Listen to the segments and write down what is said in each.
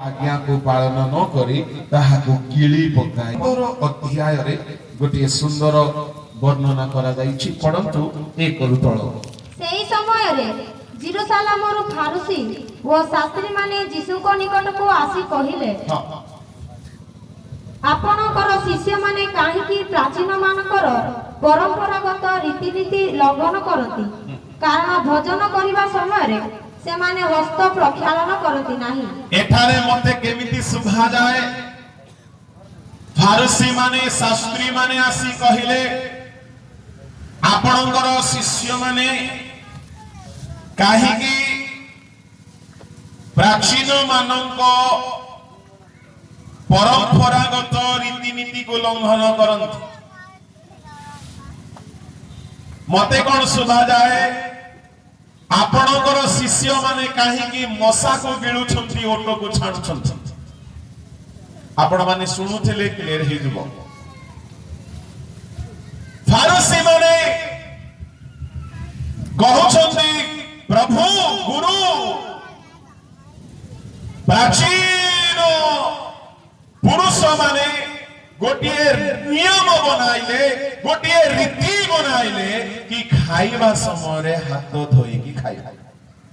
आज्ञा को पालन न करी ताहाको किली पकाए अध्याय रे गोटे सुंदर वर्णना करा जाईछि परंतु एक रुतळ सेही समय रे जेरूशलेमर फारूसी व शास्त्री माने यीशु को निकट को आसी कहिले आपणकर शिष्य माने काहेकि प्राचीन मानकर परंपरागत रीतिनीति लंघन करती कारण भोजन करिबा समय रे से माने हस्त प्रक्षालन करती नाही एठारे मते केमिति सुभा जाए फारूसी माने शास्त्री माने आसी कहिले आपणकर शिष्य माने काहेकि प्राचीन मानक परंपरागत रीतिनीति को लंघन करंती मते कोन सुभा जाए आपणकर शिष्य माने काहेकि मशा को गिळुछंती ओट को छाणुछंती आपण माने सुनुथिले क्लियर हे जबो फारूसी माने कहउछंती प्रभु गुरु प्राचीन पुरुष माने गोटिए नियम बनाइले गोटिए रीति बनाइले कि खाइबा समय रे हाथ धोई की खाइबा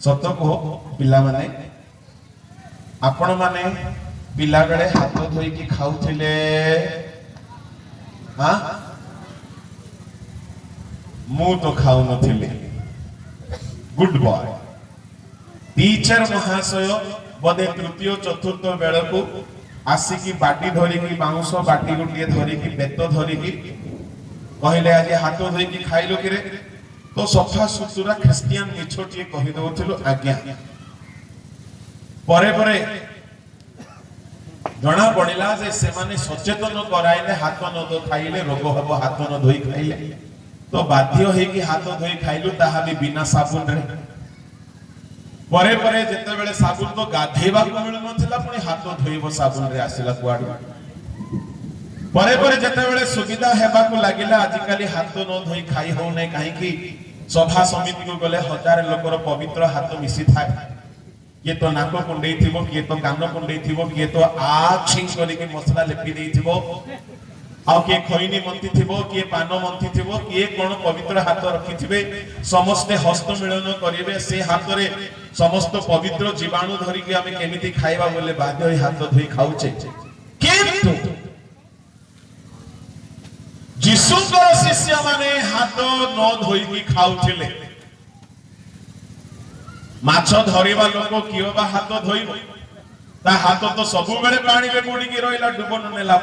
सत को पिला माने आपण माने पिला बेले हाथ धोई की खाउथिले हां मु तो खाउ नथिले गुड बॉय टीचर महाशय बदे तृतीय चतुर्थ बेल को आसिकी बाटी धरिकी बाउंस बाटी गोटे धरिकी बेत धरिकी कहले आज हाथ धोईकी खाइलो कि तो सफा सुतुरा ख्रिस्टियन मिछोटी कहि दउथिलो आज्ञा परे परे जणा पड़िला जे से माने सचेतन कराइले हाथ न धो खाइले रोग हबो हाथ न धोई खाइले तो बाध्य हे कि हाथ धोई खाइलु ताहा भी बिना साबुन रे परे परे जेते बेले साबुन तो गाधेबा को मिलु नथिला पुनी हाथ धोइबो साबुन रे आसिला कुआड परे परे जेते बेले सुविधा हेबा को लागिला आजि काली हाथ न धोई खाई हो नै काहे कि सभा समिति को गले हजार लोकर पवित्र हाथ मिसी थाए ये तो नाक कुंडई थिबो कि तो कान कुंडई थिबो कि तो आ छिंग करी के मसला लेपि देई थिबो आ के खैनी मंती थिबो कि पान मंती थिबो कि कोन पवित्र हाथ रखि थिबे समस्त हस्त मिलन करिवे से हाथ रे समस्त पवित्र जीवाणु धरि के हमें केमिति खाइबा बोले बाध्य हाथ धोई खाउचे किंतु यीशुकर शिष्य माने हाथ न धोई की खाउथिले माछ धरिबा लोक कियोबा हाथ धोइबो ता हाथ तो सब बेले पानी रे बुडी के रहिला डुबन नेला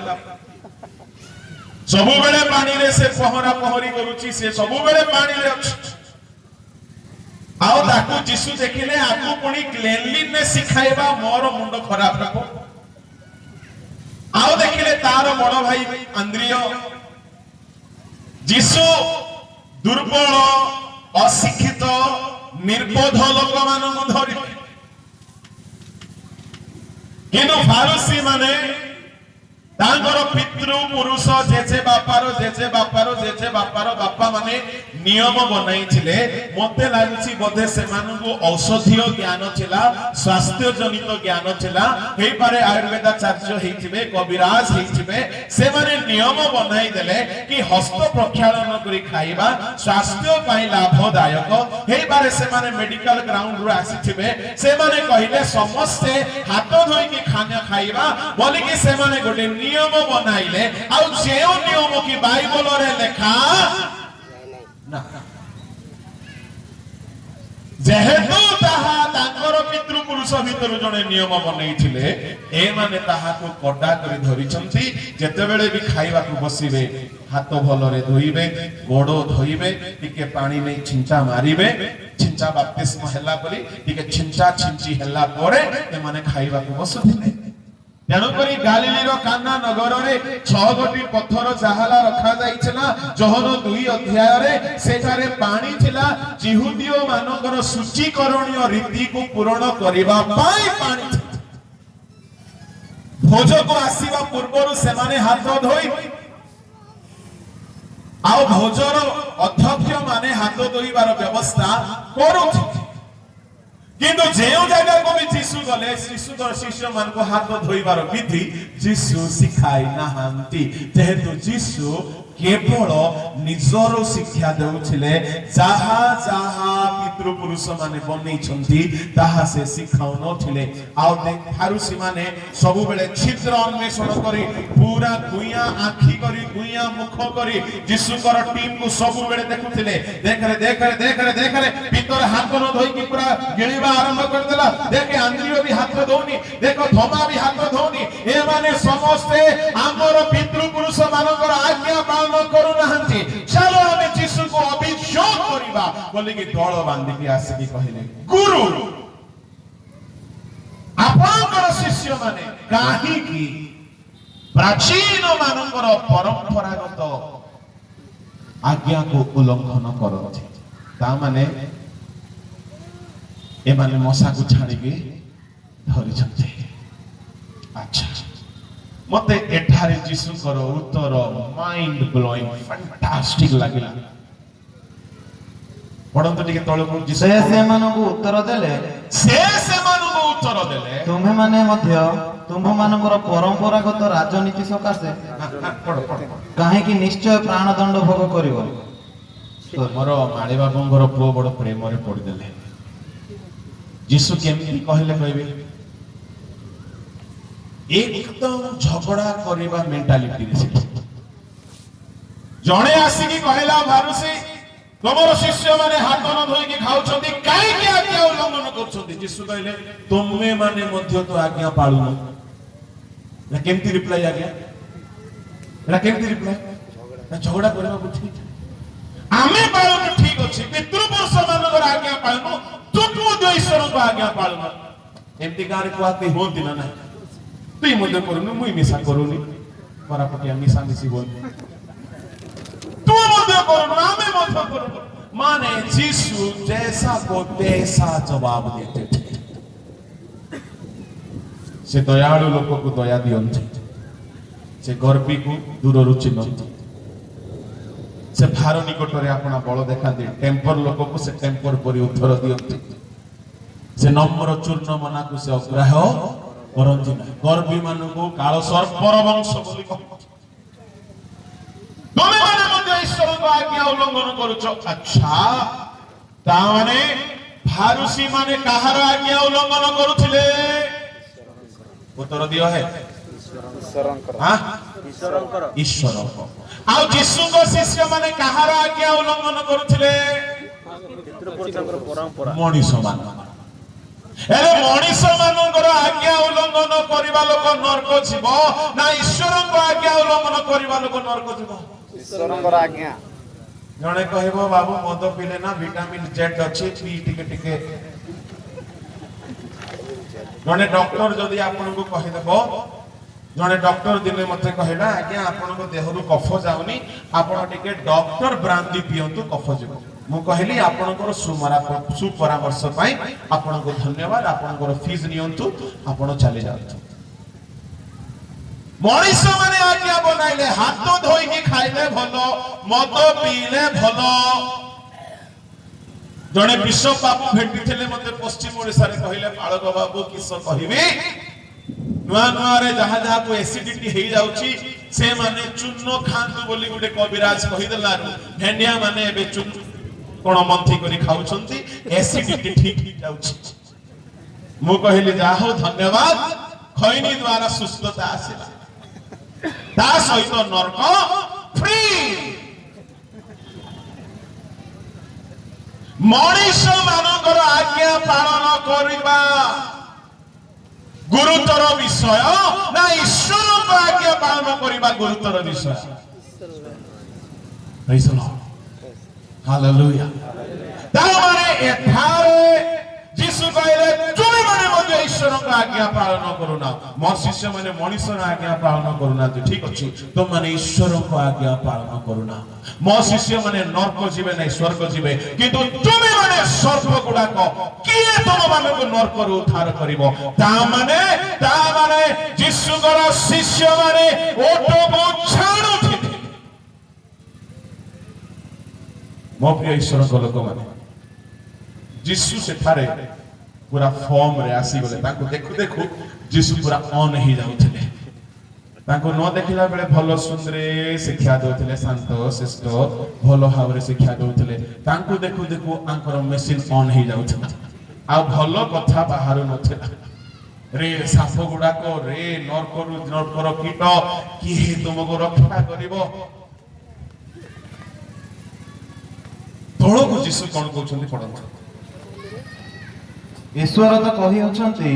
सब बेले पानी रे से पहरा पहरी करूची से सब बेले पानी रे आओ ताकू यीशु देखिले आकू पुनी क्लीनलीनेस सिखाइबा मोर मुंड खराब रखो आओ देखिले तार बड़ भाई अंद्रिय यीशु दुर्बल अशिक्षित निर्बोध लोक मानन धरि किनु फारूसी माने तांगर पितृ पुरुष जेजे बापार बापा माने नियम बनाई छिले मते लागुची बोधे से मानगु औषधीय ज्ञान छिला स्वास्थ्य जनित ज्ञान छिला हे पारे आयुर्वेदाचार्य हेथिबे कविराज हेथिबे से माने नियम बनाई देले कि हस्त प्रक्षालन करी खाइबा स्वास्थ्य पई लाभदायक हे पारे से माने मेडिकल ग्राउंड रो आसीथिबे से माने कहिले समस्त हाथ धोई की खाना खाइबा बोली कि से माने गोटे नियम बनाइले आ जेउ नियम की बाइबल रे लेखा ना जेहेतु ताहा तांकर पितृ पुरुष भितर जने नियम बनैथिले ए माने ताहा को कड़ा करी धरिछंती जेते बेले भी खाइबा को बसिबे हाथ भलो रे धोइबे गोड़ो धोइबे टिके पानी में छिंचा मारिबे छिंचा बाप्तिस्म हल्ला परी टिके छिंचा छिंची हल्ला परे ए माने खाइबा को बसुथिले तेणुकरी गालिलीर काना नगर रे 6 गोटी पत्थर जाहला रखा जाइछला जोहन 2 अध्याय रे सेठारे पानी थिला जिहुदियो मानकर शुचिकरणीय रीति को पूर्ण करिबा पाई पानी भोज को आसीबा पूर्वरु से माने हाथ धोई आ भोजर अध्यक्ष माने हाथ धोइबार व्यवस्था करूथि किंतु जो जगह को भी जीसु गले शिशु शिष्य मान को हाथ धोइबार विधि जीसु शिखाई नाहांती जेहेतु जीसु केवल निजर शिक्षा देउथिले जहा जहा पितृपुरुष माने बनै छंती ताहा से शिखाउ नथिले आउ देख फारुसी माने सब बेले छिद्र अन्वेषण करी पूरा गुइया आखी करी गुइया मुख करी जीसुकर टीम को सब बेले देखुथिले देख रे पितर हाथ न धोई की पूरा गिळिबा आरंभ कर देला देखे आंद्रियो भी हाथ धोनी देखो थोमा भी हाथ धोनी ए माने समस्ते हमर पितृपुरुष मानकर आज्ञा पालन करू नहंती चलो हम जीसु को अभिषेक करिबा बोले कि दळ बांधी के आसी की कहले गुरु आपनकर शिष्य माने काहे की प्राचीन मानकर परंपरागत आज्ञा को उल्लंघन करथि ता माने ए माने मशा को छाड़ी के धरि छथि अच्छा मते एठारे जीसु करो उत्तर माइंड ब्लोइंग फैंटास्टिक लागिला पढंतु टिके तळको जीसु से मानको उत्तर देले तुम्हे माने मध्य तुम्ह मानकर परंपरागत राजनीति सकाशे काहे कि निश्चय प्राणदंड भोग करिवो मोर माळी बाबूंगर पुओ बड़ प्रेम रे पड़ देले जीसु केमती कहले कहबे एकदम झगड़ा करबा मेंटालिटी रे जणे आसी की कहला भारुसी तमरो शिष्य माने हाथ न धोई के खाउछंती काहे के आज्ञा उल्लंघन करछंती जीसु कहले तुमे माने मध्य तो आज्ञा पाळु न ना केमती रिप्लाई आज्ञा ना केमती रिप्लाई झगड़ा करबा ठीक आमे पाळु ठीक अछि पितृपुरुष मानकर आज्ञा पाळु तुम जो ईश्वर को आज्ञा पाळु एमती गारे कोआते होंती ना ना तुई मध्य करूनी मुई मिसा करूनी परापटिया मिसा मिसी बोल तू मध्य करूनी आमे मध्य करूनी माने जीसु जैसा को तैसा जवाब देते थे से दयालु लोक को दया दियंती से गर्वी को दूर रुचि नंती से भार निकट रे आपना बल देखाती टेम्पर लोक को से टेम्पर परि उत्तर दियंती से नम्र चूर्ण मना को से अग्राह्य करंती ना गर्वी मानु को काल सर्पर वंश बोली कहू तुमे माने मध्य ईश्वर को आज्ञा उल्लंघन करूछ अच्छा ता माने फारुसी माने काहार आज्ञा उल्लंघन करूथिले उत्तर दियो है ईश्वर आ जीसु को शिष्य माने काहार आज्ञा उल्लंघन करूथिले मनीष मान एरे मनीष मानकर आज्ञा उल्लंघन करबा लोक नरक जीव ना ईश्वर को आज्ञा उल्लंघन करबा लोक नरक जीव ईश्वरंकर आज्ञा जणे कहबो बाबू मद पीले ना विटामिन जेड अछि पी टिके टिके जणे डॉक्टर जदी आपन को कहि देबो जणे डॉक्टर दिने मते कहला आज्ञा आपन को देहरु कफ जाउनी आपन टिके डॉक्टर ब्रांदी पियंतु कफ जीव मु कहली आपन को सुपरामर्श पाई आपन को धन्यवाद आपन को फीस नियंतु आपन चले जातु मनीष माने आज्ञा बनाइले हाथ धोई के खाइले भलो मद पीले भलो जणे विश्व बाबू भेटी थिले मते पश्चिम ओडिसा रे कहिले बाळक बाबू किस कहिबे नुआ नुआ रे जहा जहा को एसिडिटी हेई जाउची से माने चूर्ण खांतु बोली गुटे कविराज कहि देलारु भेंडिया माने एबे चूर्ण कोन मंथी करी खाउछंती एसिडिटी ठीक ही जाउची मु कहिले जाहो धन्यवाद खैनी द्वारा सुस्थता आसीला ता सहित नरक फ्री मनीष मानकर आज्ञा पालन करिबा गुरुतर विषय ना ईश्वर को आज्ञा पालन करिबा गुरुतर विषय प्रेज द लॉर्ड हालेलुया ता माने एठारे जीसु कहले तुमे माने मध्य ईश्वर को आज्ञा पालन करूना मोर शिष्य माने मनीषर आज्ञा पालन करूना ठीक अछि तुम माने ईश्वर को आज्ञा पालन करूना मोर शिष्य माने नरक जीवे नै स्वर्ग जीवे किंतु तुमे माने सर्प गुडा को किए तुम माने को नरक रु उद्धार करिवो ता माने जीसु कर शिष्य माने ओटो को छाडुथि मो प्रिय ईश्वर को लोक माने जीसु से थारे पूरा फॉर्म रे आसी गले ताको देखु देखु जीसु पूरा ऑन ही जाउथिले ताको न देखिला बेले भलो सुंदरे शिक्षा दउथिले शांत शिष्ट भलो भावरे शिक्षा दउथिले ताको देखु देखु आंकर मशीन ऑन ही जाउथिला आ भलो कथा बाहर नथिला रे साप गुडा को रे नरकर कीट कि तुमको रक्षा करिवो तोळो को जीसु कोन कहउछन्ती पढंतु ईश्वर तो कही अछंती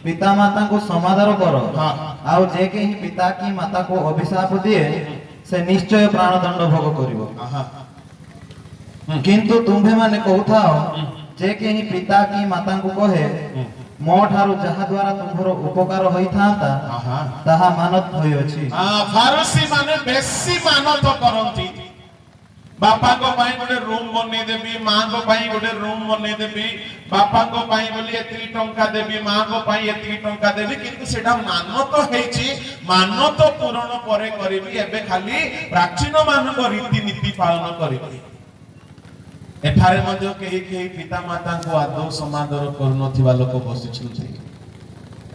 पिता माता को समादर कर हाँ। आउ जे के ही पिता की माता को अभिशाप दिए से निश्चय प्राणदंड भोग करिवो आहा किंतु तुम्भे माने कहूथाओ जे के ही पिता की माता को कहे मो ठारू जहा द्वारा तुम्हर उपकार होई थांता आहा ताहा मानत होई अछि फारसी माने बेसी मानत करंती बापा को पाई गोटे रूम बने देबी मां को पाई गोटे रूम बने देबी बापा को पाई बोली एती टंका देबी मां को पाई एती टंका देबी किंतु सेटा मानत हेची मानत पूर्ण परे करबी एबे खाली प्राचीन मान को रीति नीति पालन करबी एठारे मध्ये केही पिता माता को आदौ समादर करू नथिबा लोक बसिछन्ति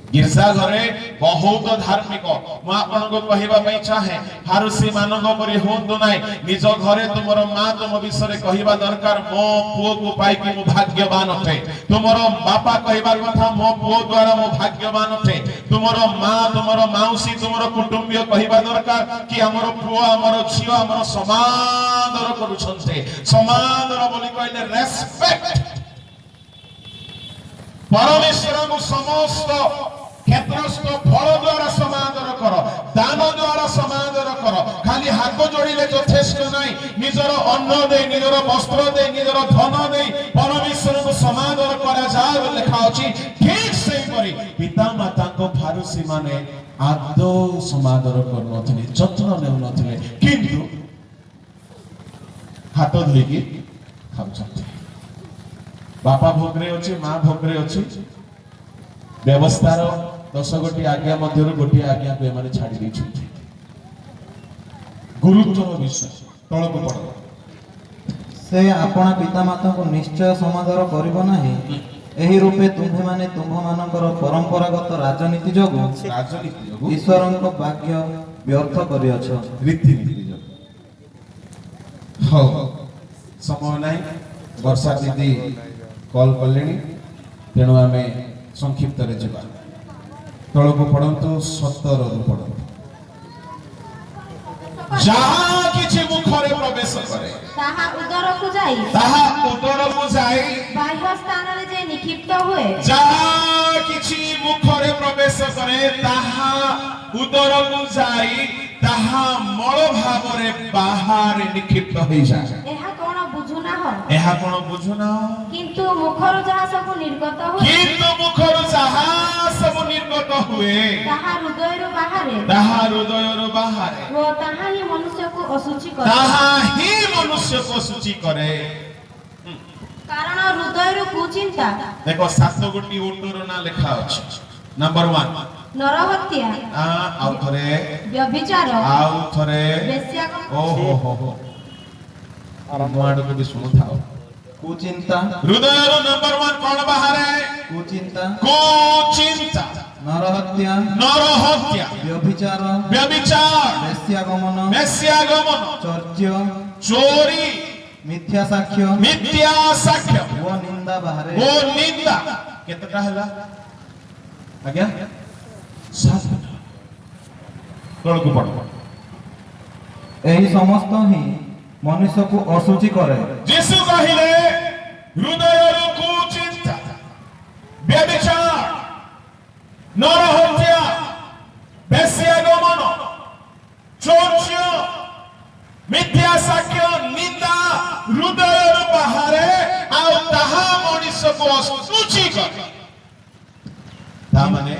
गिरजा घरे बहुत धार्मिक मु आपन को कहिबा पई चाहे फारसी मानक परि होंदु नाही निज घरे तुमरो मां तुम विषय कहिबा दरकार मो पुओ को पाई कि मु भाग्यवान अथे तुमरो बापा कहिबा कथा मो पुओ द्वारा मु भाग्यवान अथे तुमरो मां तुमरो माउसी तुमरो कुटुंबिय कहिबा दरकार कि हमरो पुओ हमरो झियो हमरो समादर करूछन्ते समादर बोली कहले रेस्पेक्ट परमेश्वर को समस्त क्षेत्रस्थ फल द्वारा समादर कर दान द्वारा समादर कर खाली हाथ जोड़िले यथेष्ट नहीं निजर अन्न दे निजर वस्त्र दे निजर धन दे परमेश्वर को समादर करा जाए लिखा अछि ठीक से परी पिता माता को फारसी माने आदौ समादर कर नथिले जत्न नेउ नथिले किंतु हाथ धोइकी खाउछन्ते बापा भोगरे अछि मां भोगरे अछि व्यवस्थार 10 गोटी आज्ञा मध्यरु गोटी आज्ञा को एमाने छाडी दैछन्ति गुरुत्व विषय तळको पड़ से आपना पिता माता को निश्चय समादर करिवो नाही एही रूपे तुम्भे माने तुम्भ मानकर परंपरागत राजनीति जोगु राजनीति जोगु ईश्वरଙ୍କ भाग्य व्यर्थ करियछ रीति नीति जोगु हो समय नाही वर्षा दीदी कॉल कलेनी तेणु आमे संक्षिप्त रे जिबा तळको पढंतु 17 रु पढंतु जहाँ किछि मुखरे प्रवेश करे ताहा उदर को जाई बाह्य स्थान रे जे निक्षिप्त हुए जहाँ किछि मुखरे प्रवेश करे ताहा उदर को जाई ताहा मळ भावरे बाहर निक्षिप्त होई जाय एहा कोन बुझुना हो एहा कोन बुझुना किंतु मुखर जहा सब निर्गत हुए किंतु मुखर जहा सब निर्गत हुए ताहा हृदय रो बाहरे वो ताहा ही मनुष्य को अशुचि करे कारण हृदय रो कुचिंता देखो 7 गोटी ओटोर ना लिखा अछि नंबर 1 नरहत्या आउ थरे व्यभिचार आउ थरे वेश्यागम ओ हो आरामाड को भी सुनो थाओ कुचिंता हृदय रो नंबर 1 कोन बाहरे कुचिंता नरहत्या व्यभिचार वेश्यागमन चोरी मिथ्या साक्ष्य वो निंदा बाहरे केतटा हला आज्ञा 7 तळको पड़ एही समस्त ही मनुष्य को अशुचि करे यीशु कहिले हृदय रो कुचिंता व्यभिचार नरहत्या वेश्यागमन चोर्य मिथ्या साक्ष्य निंदा हृदय बाहरे आउ ताहा मनुष्य को अशुचि करे ता माने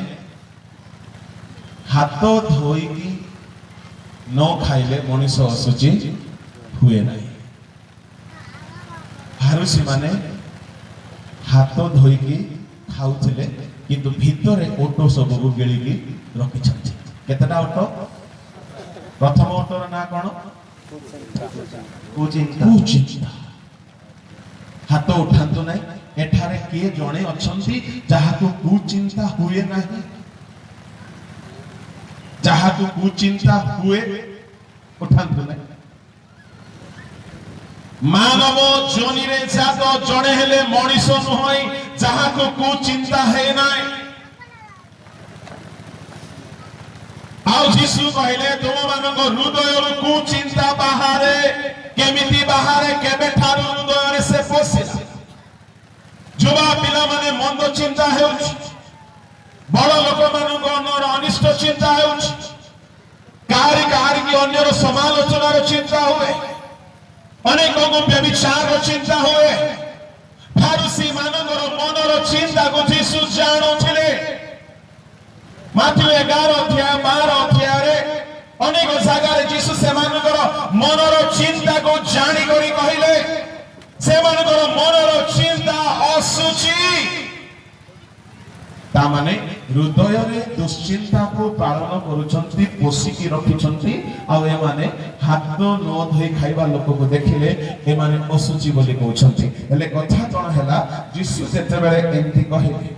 हाथ धोइकी न खाइले मनुष्य अशुचि हुए नहीं फारसी माने हाथ धोइकी खाउथिले किंतु भितरे ओटो सब को गेलिकी रखि छथि केतटा ओटो प्रथम ओटोर ना कोन कुचिंता हाथ उठांतु नहीं एठारे किए जणे अछंती जाहाकु कुचिंता हुए नाही जाहाकु कुचिंता हुए उठांतु नाही मानव जोनि रे जात जणे हेले मଣିଷ नहई जाहाकु कुचिंता हे नाही आउ यीशु कहले तुम मानक हृदय कुचिंता बाहरे केमिति बाहरे केबे ठारू हृदय से पसिला जुवा पिला माने मंद चिंता हेउछ बड़ लोक मानक अन्यर अनिष्ट चिंता हेउछ कारी की अन्यर समालोचनार चिंता हुए अनेक को व्यभिचार चिंता हुए फारुसी मानकर मनर चिंता को यीशु जानुथिले माथ्यू 11 अध्याय 12 अध्याय अनेक जगह यीशु से मानकर मनर चिंता को जानी करी कहिले से मानकर मनर चिंता असुचि ता माने हृदय रे दुश्चिंता को पालन करूछंती पोसिकी रखिछंती आ ए माने हाथ न धोई खाइबा लोक को देखिले ए माने असुचि बोली कहउछंती हेले कथा कोन हैला यीशु सेते बेले एंती कहिले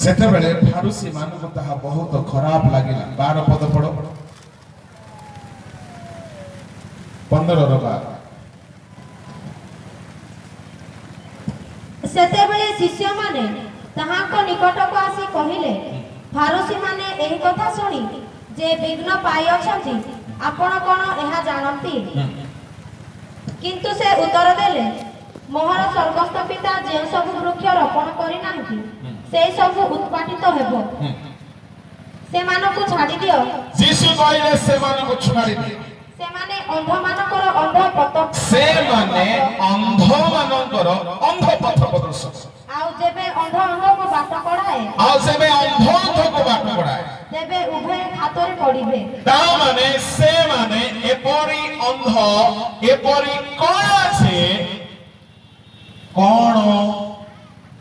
सेते बेले फारुसी मानको ताहा बहुत खराब लागिला 12 पद पढो 15 रो 12 सेतेबेले शिष्य माने ताहाको निकट को आसी कहिले फारुसी माने एही कथा सुनी जे विघ्न पाई अछंती आपण कोन एहा जानंती किंतु से उत्तर देले मोहर स्वर्गस्थ पिता जे सब वृक्ष रोपण करि नाहि से सब उत्पाटित हेबो से मानको छाडी दियो यीशु कहले से मानको छाडी दियो से माने अंध मानकर अंध पथ से माने अंध मानकर अंध पथ प्रदर्शक आउ जेबे अंध को बाट पड़ाए आउ जेबे अंध को बाट पड़ाए तेबे उभय खातरे पड़िबे ता माने से माने एपरी अंध एपरी कोन से कोन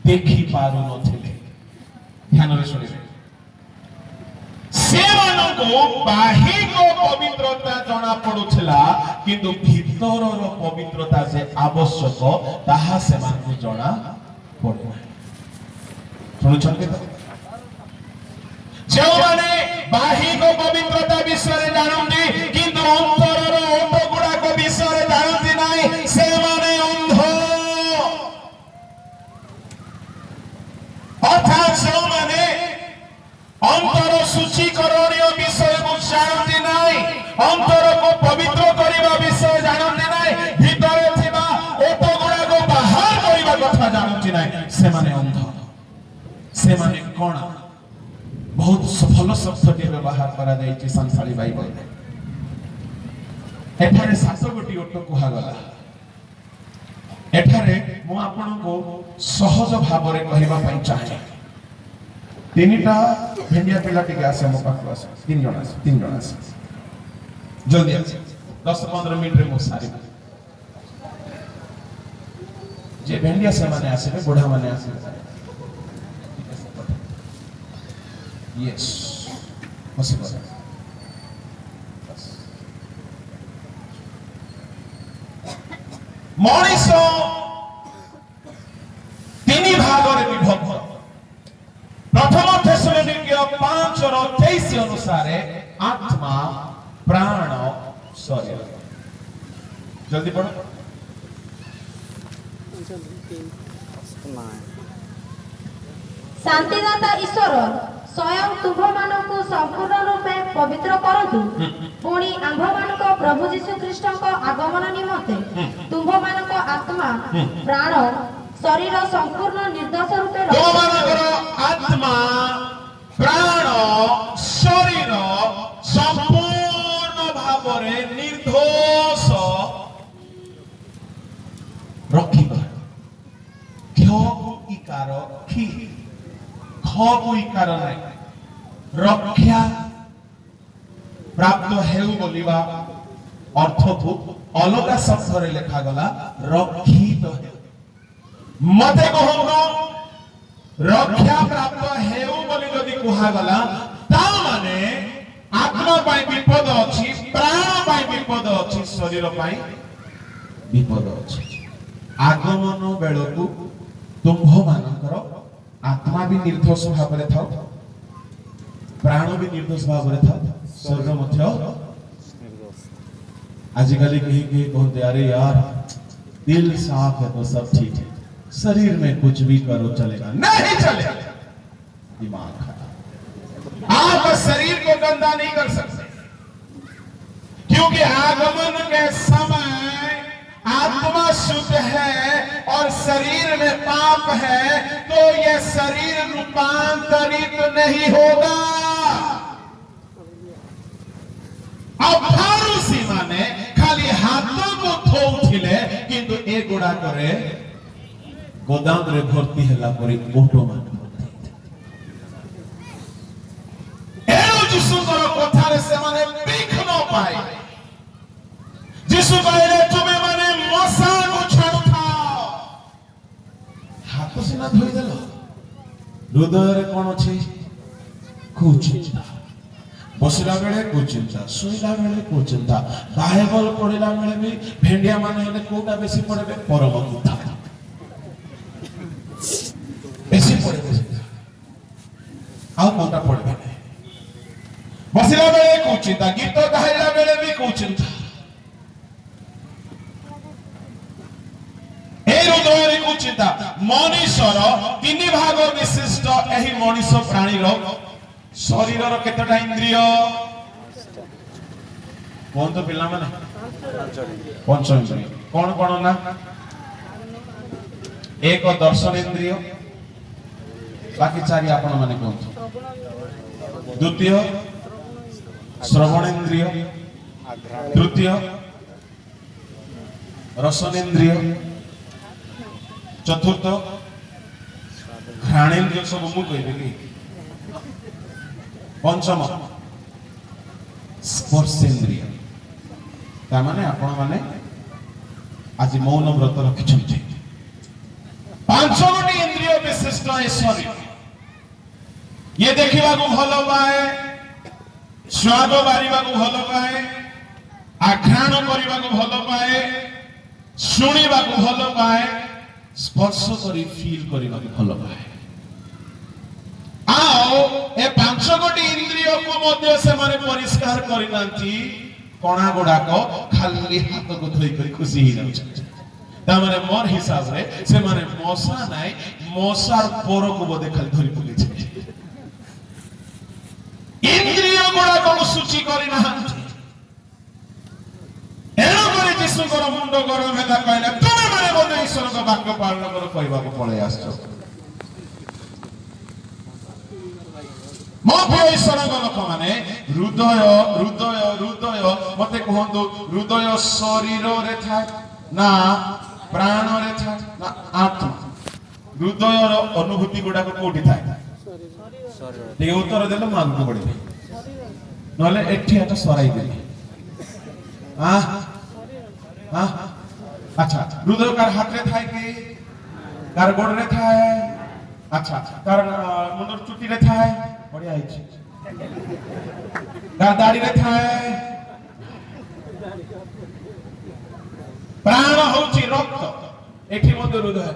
देखि पारु नथिले ध्यान रे सुनिबे सेमानको बाहिक पवित्रता जना पडुछला किंतु भीतरर पवित्रता जे आवश्यक ताहा सेमानको जना पडु सुनुछन्ते त जो माने बाहिक पवित्रता विषय जानନ୍ତି किंतु अंतरर ओटगुडा को विषय जानନ୍ତି नाही से माने अंध अर्थात जो माने अंतर शुचिकरणीय विषय को जानते नाही अंतर को पवित्र करिबा विषय जानते नाही भीतर थिबा ओटगुडा को बाहर करिबा कथा जानते नाही से माने अंध से माने कोन बहुत सफल शब्द के व्यवहार करा जाई छि संसारी बाइबल में एठारे 7 गोटी ओट कुहा गला एठारे मु आपन को सहज भाव रे कहिबा पई चाहे तीनटा भेंडिया पिला टिके आसे मो पाखु आसे तीन जण आसे जल्दी आसे 10-15 मिनिट रे मो सारी जे भेंडिया से माने आसे बुढ़ा माने आसे यस बस मनीष तीन भाग रे विभक्त प्रथम थेसलोनिके 5:23 अनुसार आत्मा प्राण शरीर जल्दी पढ़ो शांतिदाता ईश्वर स्वयं तुम मानकु संपूर्ण रूपे पवित्र करतु पुणी आंभ मानक प्रभु यीशु ख्रीष्ट को आगमन निमंते तुम मानक आत्मा प्राण शरीर संपूर्ण निर्दोष रूपे आत्मा प्राण शरीर संपूर्ण भावरे निर्दोष रखिबा क्यों इकार खी ख को इकार नाही रक्षा प्राप्त हेउ बोलिबा अर्थ को अलगा शब्द रे लिखा गला रक्षित हेउ मते कहनो रक्षा प्राप्त हेउ बोली जदि कुहा गला ता माने आत्मा पाई विपद अछि प्राण पाई विपद अछि शरीर पाई विपद अछि आगमन बेलू तुम्भ मानकर आत्मा भी निर्दोष भाव में था, प्राण भी निर्दोष भाव में था, स्वर्ग मध्य आजिकल कहीं कहते अरे यार दिल साफ है तो सब ठीक है, शरीर में कुछ भी करो चलेगा, नहीं चलेगा। दिमाग खराब। आप शरीर को गंदा नहीं कर सकते, क्योंकि आगमन के समय आत्मा शुद्ध है और शरीर में पाप है, तो यह शरीर रूपांतरित नहीं होगा। अब फारूसी माने खाली हाथों को धोउथिले किंतु ए गुड़ा करे गोदाम रे भर्ती हैला परी ओटो मान एरो जिसु कर कथारे से माने बिख न पाए। जिसु कहले तुमे माने मशा को छाड़ुथाओ, हाथ सिना धोई देलो, हृदय रे कोन अछि कुचिंता, बसला बेले को चिंता, सोइला बेले को चिंता, बाइबल पढ़िला बेले भी भेंडिया माने हेले कोटा बेसी पढ़बे परम कुथा बेसी पढ़बे आ कोटा पढ़बे नहीं। बसला बेले को चिंता, गीत गाइला बेले भी को चिंता, ए हृदय रे को चिंता। मनुष्यर तीन भाग विशिष्ट एही मनुष्य प्राणी रो शरीर केतटा इंद्रिय कौन तो पिला माने पंच इंद्रिय कौन कौन ना? एक दर्शन इंद्रिय, बाकी चारि आपण माने कौन? द्वितीय श्रवण इंद्रिय, तृतीय रसन इंद्रिय, चतुर्थ घ्राणेन्द्रिय। सब मु कहबे कि पंचम स्पर्शेन्द्रिय। तामाने आपण माने आज मौन व्रत रखिछन्ते। पांच गोटी इंद्रिय विशिष्ट ए शरीर, ये देखिबा को भलो पाए, स्वाद बारिबा को भलो पाए, आघ्राण करिबा को भलो पाए, सुनिबा को भलो पाए, स्पर्श करी फील करिबा को भलो पाए। आओ ए पांच गोटी इंद्रिय को मध्य से माने परिष्कार करि नांती, कोणा गोडा को खाली हाथ को धोई करी खुशी ही जाउ छ। ता माने मोर हिसाब रे से माने मौसा नाइ, मौसार पोर को बोधे खाली धोई पके छ। इंद्रिय गोडा को सूची करि नांती, एनो करे जिसु को मुंडो गरम हेला कहले तुमे माने बोधे ईश्वर को वाक्य पालन कर कहबा को पळे आछो। ईश्वर लोक माने हृदय हृदय हृदय मते कहंतु हृदय शरीर रे थाए ना प्राण रे थाए ना आत्मा? हृदय रो अनुभूति गुडा को कोठी थाए? ठीक उत्तर देले माग को पड़े नले एठी आटा सराई देली। हां हां अच्छा, हृदय कार हाथ रे थाए कि कार गोड़ रे थाए? अच्छा, कार मुंडर चुटी रे थाए? बढ़िया है। दाढ़ी रे थाए? प्राण होची रक्त, एठी मते हृदय।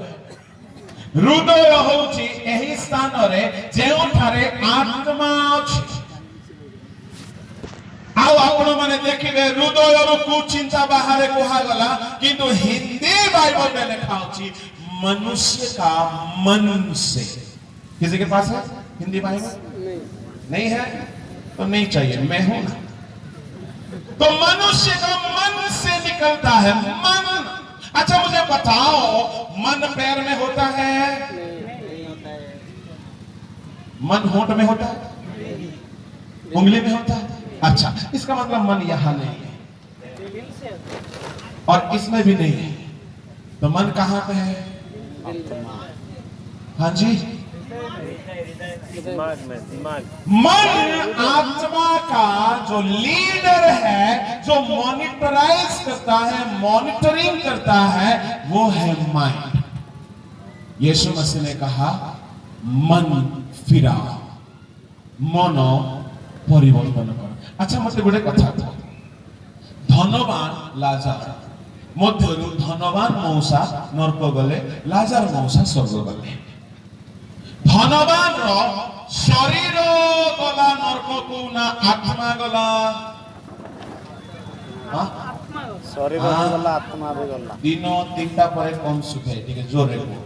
हृदय होची एही स्थान रे जेउ थारे आत्मा अछि। आउ आपण माने देखिबे हृदय रो कुचिंता बाहर कोहा गला, किंतु हिंदी बाइबल में लिखा अछि मनुष्य का मन से। किसी के पास है हिंदी बाइबल? नहीं है तो नहीं चाहिए, मैं हूं ना। तो मनुष्य का मन से निकलता है मन। अच्छा मुझे बताओ, मन पैर में होता है? मन होंठ में होता है? उंगली में होता है? अच्छा, इसका मतलब मन यहां नहीं है और इसमें भी नहीं है, तो मन कहां पे है? हाँ जी, मन आत्मा का जो लीडर है, जो मॉनिटराइज करता है, मॉनिटरिंग करता है, वो है माइंड। यीशु मसीह ने कहा मन फिराओ, मनो परिवर्तन करो। अच्छा मते गोटे कथा था, धनवान लाजार ମଧ୍ୟରୁ ଧନବାନ ମଉସା ନର୍କ ଗଲେ, ଲାଜାର ମଉସା ସ୍ୱର୍ଗ ଗଲେ। ଧନବାନର ଶରୀର ଗଲା ନର୍କକୁ ନା ଆତ୍ମା ଗଲା? ଶରୀର ବି ଗଲା ଆତ୍ମା ବି ଗଲା। ଦିନ 3ଟା ପରେ କମ୍ ଶୁଖାଏ, ଟିକେ ଜୋରରେ କୁହ।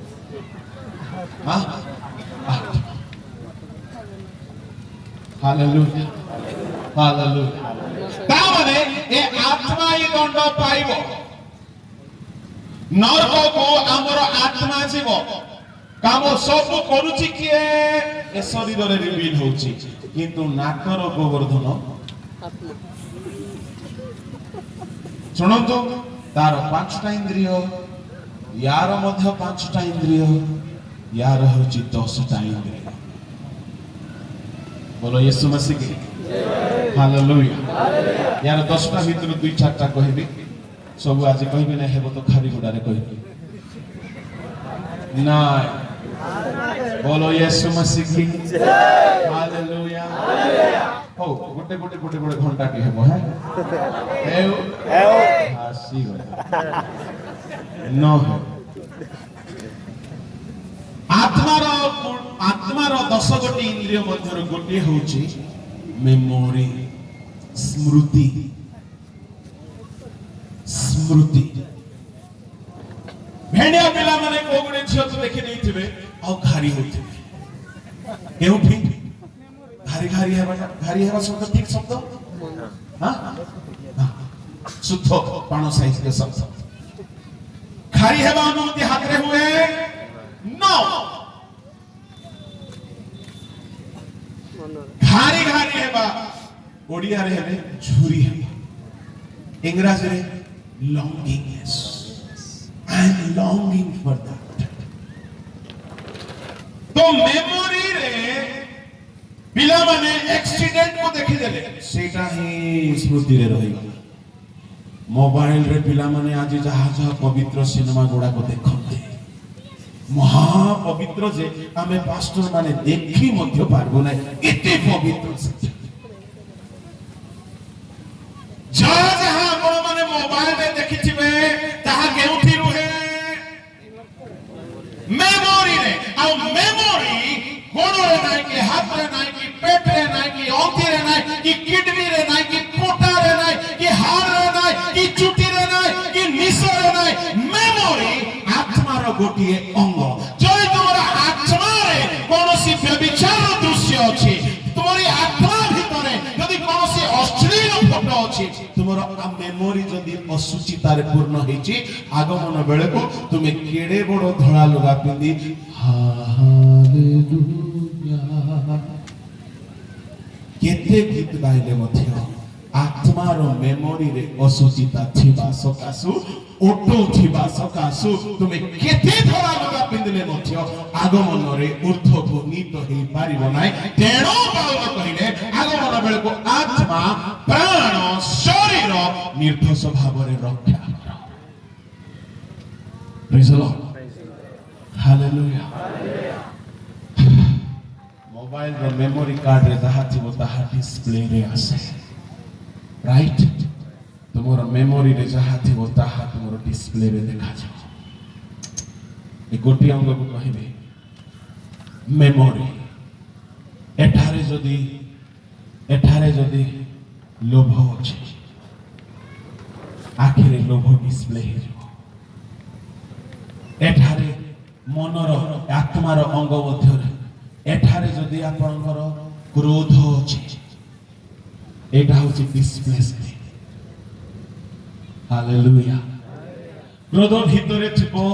Hallelujah hallelujah. ତାମାନେ ଏ ଆତ୍ମା ହିଁ ଦଣ୍ଡ ପାଇବ। ନରକକୁ ଆମର ଆତ୍ମା ଯିବ। କାମ ସବୁ କରୁଛି କିଏ? ଏ ଶରୀରରେ ରିଭିଲ୍ ହଉଛି, କିନ୍ତୁ ନାକର ଗୋବର୍ଦ୍ଧନ ଶୁଣନ୍ତୁ, ତାର 5ଟା ଇନ୍ଦ୍ରିୟ, ୟାର ମଧ୍ୟ 5ଟା ଇନ୍ଦ୍ରିୟ, ୟାର ହେଉଛି 10ଟା ଇନ୍ଦ୍ରିୟ। बोलो यीशु मसीह की हालेलुया। यार 10टा ভিতর 2-4টা কইবি, सब आज কইবি না হেব তো খালি গুড়ারে কইবি না। बोलो यीशु मसीह की हालेलुया। हो गोटे गोटे गोटे गोटे घंटा के हेब है हेउ हासी गए न है। आत्मार 10 गोटी इंद्रिय मध्य गोटे होची मेमोरी, स्मृति। स्मृति भेड़िया पिला माने को गुणे झियो तो देखि नहीं थिबे आ घारी होथिबे। केउठी घारी घारी हेबा शब्द ठीक शब्द हां शुद्ध पाणो साइज के शब्द। घारी हेबा अनुमति हाथ रे हुए नो। घारी घारी हेबा ओडिया रे हेबे झुरी हेबा, इंग्रजी रे longingness. I am longing for that. तो मेमोरी रे पिला माने एक्सीडेंट को देखि देले सेटा ही स्मृति रे रही गला। मोबाइल रे पिला माने आज जहा जहा पवित्र सिनेमा गुडा को देखते महा पवित्र जे आमे पास्टर माने देखि मध्य पारबो नै एते पवित्र से। जहा जहा आपण माने मोबाइल रे देखिथिबे ताहा केउठी रुहे मेमोरी रे। आ मेमोरी गोड़ रे नै कि हाथ रे नै कि पेट रे नै कि आंखी रे नै कि किडनी रे नै कि पोटा रे नै कि हाड़ रे नै कि चुटी रे नै कि निस रे नै। मेमोरी आत्मार गोटिए अंग। जय तुम्हारा आत्मा रे कोनोसी व्यभिचार दृश्य अछि, तुम्हारी आत्मा भितरे यदि कोनोसी अश्लील फोटो अछि, तुम्हारा मेमोरी जदि असुचितार पूर्ण हेछि, आगमन बेले को तुमे केडे बड़ धळा लुगा पिंदी हालेलुया केते गीत गाइले मध्य आत्मार मेमोरी रे असुचिता थिबा सकासु ओटो थिबा सकासु तुमे केते धळा लुगा पिंदिले मध्य आगमन रे ऊर्ध्व को नीत हेई पारिबो नै। तेणो पाउल कहिले आगमन बेले को आत्मा प्राण शरीर निर्दोष भाव रे रक्षा करो। Praise the Lord hallelujah. Mobile रो मेमोरी कार्ड रे जहा थिबो ताहा डिस्प्ले रे आसे, राइट? तुमरो मेमोरी रे जहा थिबो ताहा तुमरो डिस्प्ले रे देखा जाओ। ए गोटी अंग को कहिबे मेमोरी। एठारे जदी लोभ अछि, आखिरे लोभ डिस्प्ले हे जाओ। एठारे मनर आत्मार अंग मध्य एठारे जदी आपनकर क्रोध अछि, एटा होछि डिस्प्ले स्क्रीन। हालेलुया। क्रोध भितरे थिबो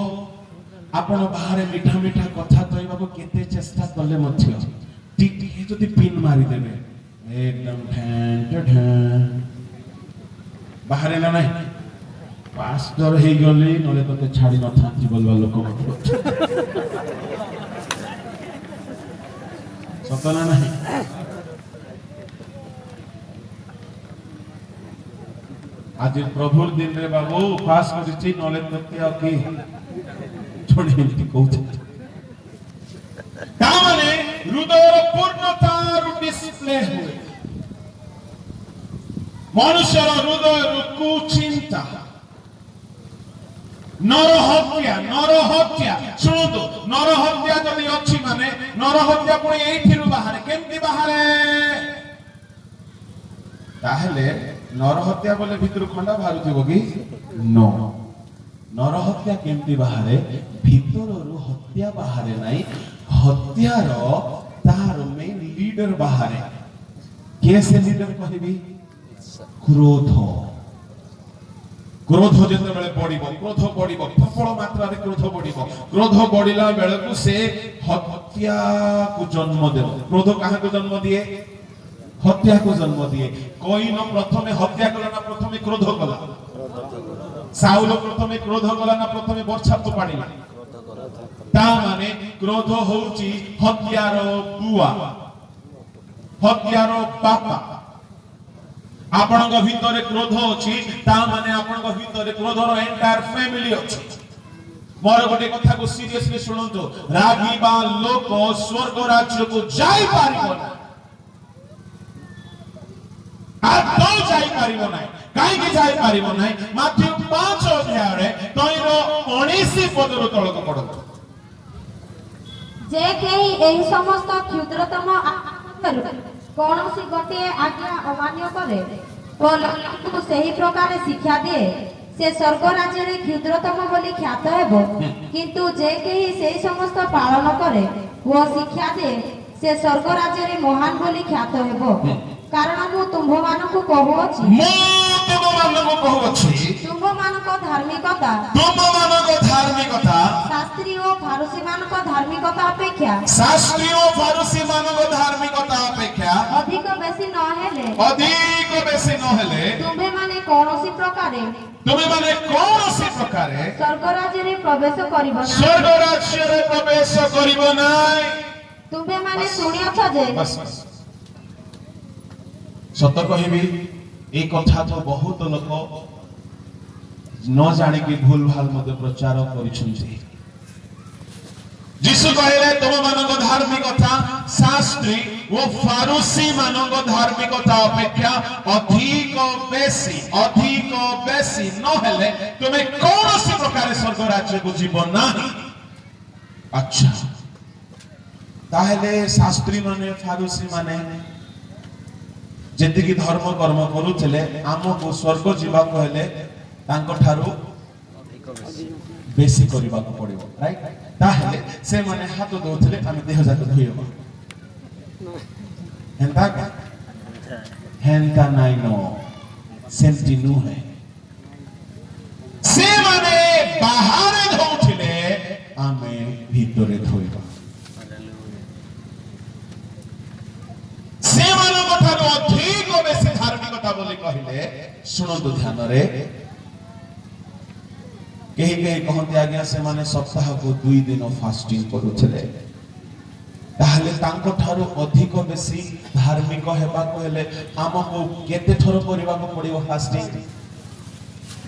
आपण बाहर मीठा मीठा कथा कहबाको केते चेष्टा करले मध्य टिक जदी पिन मारी देबे एकदम ढैन ढैन बाहर ना नहीं पास्टर हे गले नले तते छाड़ी न थांती बोलवा लोक मत सतना नहीं। आज प्रभुर दिन रे बाबू उपास करिछि नले तते अकी छोड़ी एमती कहउछि। ता माने हृदयर पूर्णता रु डिस्प्ले हुए मनुष्यर हृदय रु कुचिंता ନରହତ୍ୟା ଶୁଣନ୍ତୁ ନରହତ୍ୟା ଯଦି ଅଛି ମାନେ ନରହତ୍ୟା ପୁଣି ଏଇଥିରୁ ବାହାରେ କେମିତି ବାହାରେ ତାହେଲେ ନରହତ୍ୟା ବୋଲେ ଭିତରୁ ଖଣ୍ଡା ବାହାରୁଥିବ କି नो ନରହତ୍ୟା କେମିତି ବାହାରେ ଭିତରରୁ ହତ୍ୟା ବାହାରେ ନାହିଁ ହତ୍ୟାର ତାର ମେନ୍ ଲିଡର ବାହାରେ କିଏ ସେ ଲିଡର କହିବି କ୍ରୋଧ क्रोध ଯେତେବେଳେ ବଢିବ କ୍ରୋଧ ବଢିବ ପ୍ରବଳ ମାତ୍ରାରେ କ୍ରୋଧ ବଢିବ କ୍ରୋଧ ବଢିଲା ବେଳକୁ ସେ ହତ୍ୟାକୁ ଜନ୍ମ ଦେବ କ୍ରୋଧ କାହାକୁ ଜନ୍ମ ଦିଏ ହତ୍ୟାକୁ ଜନ୍ମ ଦିଏ କଇନ ପ୍ରଥମେ ହତ୍ୟା କଲା ନା ପ୍ରଥମେ କ୍ରୋଧ କଲା ସାଉଲ ପ୍ରଥମେ କ୍ରୋଧ କଲା ନା ପ୍ରଥମେ ବର୍ଷା ଫୋପାଡ଼ିଲା ତା ମାନେ କ୍ରୋଧ ହେଉଛି ହତ୍ୟାର ବୁଆ ହତ୍ୟାର ବାପା ଆପଣଙ୍କ ଭିତରେ କ୍ରୋଧ ଅଛି ତା ମାନେ ଆପଣଙ୍କ ଭିତରେ କ୍ରୋଧର ଏଣ୍ଟାୟାର ଫ୍ୟାମିଲି ଅଛି ମୋର ଗୋଟେ କଥାକୁ ସିରିୟସଲି ଶୁଣନ୍ତୁ ରାଗିବା ଲୋକ ସ୍ୱର୍ଗ ରାଜ୍ୟକୁ ଯାଇପାରିବ ନା ଆଦୌ ଯାଇପାରିବ ନାହିଁ କାହିଁକି ଯାଇପାରିବ ନାହିଁ ମାଥ୍ୟୁ 5 ଅଧ୍ୟାୟରେ 19 ପଦରୁ ତଳକୁ ପଢନ୍ତୁ ଯେ କେହି ଏହି ସମସ୍ତ କ୍ଷୁଦ୍ରତମ କୌଣସି ଗୋଟିଏ ଆଜ୍ଞା ଅମାନ୍ୟ କରେ ଓ ଲୋକଙ୍କୁ ସେହି ପ୍ରକାର ଶିକ୍ଷା ଦିଏ ସେ ସ୍ୱର୍ଗ ରାଜ୍ୟରେ କ୍ଷୁଦ୍ରତମ ବୋଲି ଖ୍ୟାତ ହେବ କିନ୍ତୁ ଯେ କେହି ସେହି ସମସ୍ତ ପାଳନ କରେ ଓ ଶିକ୍ଷା ଦିଏ ସେ ସ୍ୱର୍ଗ ରାଜ୍ୟରେ ମହାନ ବୋଲି ଖ୍ୟାତ ହେବ କାରଣ ମୁଁ ତୁମ୍ଭମାନଙ୍କୁ କହୁଅଛି ତୁମ୍ଭମାନଙ୍କ ଧାର୍ମିକତା ଶାସ୍ତ୍ରୀ ଓ ଫାରୁସୀମାନଙ୍କ ଧାର୍ମିକତା ଅପେକ୍ଷା ଅଧିକ ବେଶୀ ନହେଲେ ତୁମ୍ଭେମାନେ କୌଣସି ପ୍ରକାରେ ସ୍ୱର୍ଗ ରାଜ୍ୟରେ ପ୍ରବେଶ କରିବ ନାହିଁ ତୁମ୍ଭେମାନେ ଶୁଣିଅଛ ଯେ ସତ କହିବି এই କଥା ତ ବହୁତ ଲୋକ ନ ଜାଣିକି ଭୁଲ ଭାଲ ମଧ୍ୟ ପ୍ରଚାର କରିଛନ୍ତି ଯୀଶୁ କହିଲେ ତୁମମାନଙ୍କ ଧାର୍ମିକତା ଶାସ୍ତ୍ରୀ ଓ ଫାରୁସୀ ମାନଙ୍କ ଧାର୍ମିକତା ଅପେକ୍ଷା ଅଧିକ ବେଶୀ ନହେଲେ ତୁମେ କୌଣସି ପ୍ରକାର ସ୍ୱର୍ଗ ରାଜ୍ୟକୁ ଯିବ ନାହିଁ ଆଚ୍ଛା ତାହେଲେ ଶାସ୍ତ୍ରୀ ମାନେ ଫାରୁସୀ ମାନେ ଯେତିକି ଧର୍ମ କର୍ମ କରୁଥିଲେ ଆମକୁ ସ୍ୱର୍ଗ ଯିବାକୁ ହେଲେ ତାଙ୍କ ଠାରୁ ବେଶୀ କରିବାକୁ ପଡିବ ରାଇଟ୍ ତାହେଲେ ସେମାନେ ହାତ ଦଉଥିଲେ ଆମେ ଦେହ ଯାକ ଧୋଇବ ହେନ୍ତା ନାଇଁ ନ ସେମିତି ନୁହେଁ ସେମାନେ ବାହାରେ ଧଉଥିଲେ ଆମେ ଭିତରେ ଧୋଇବା ସେମାନଙ୍କ ଠାରୁ ଅଧିକ ବେଶୀ ଧାର୍ମିକତା ବୋଲି କହିଲେ ଶୁଣନ୍ତୁ ଧ୍ୟାନରେ କେହି କେହି କହନ୍ତି ଆଜ୍ଞା ସେମାନେ ସପ୍ତାହକୁ 2 ଦିନ ଫାଷ୍ଟିଂ କରୁଥିଲେ ତାହେଲେ ତାଙ୍କ ଠାରୁ ଅଧିକ ବେଶୀ ଧାର୍ମିକ ହେବାକୁ ହେଲେ ଆମକୁ କେତେ ଥର କରିବାକୁ ପଡିବ ଫାଷ୍ଟିଂ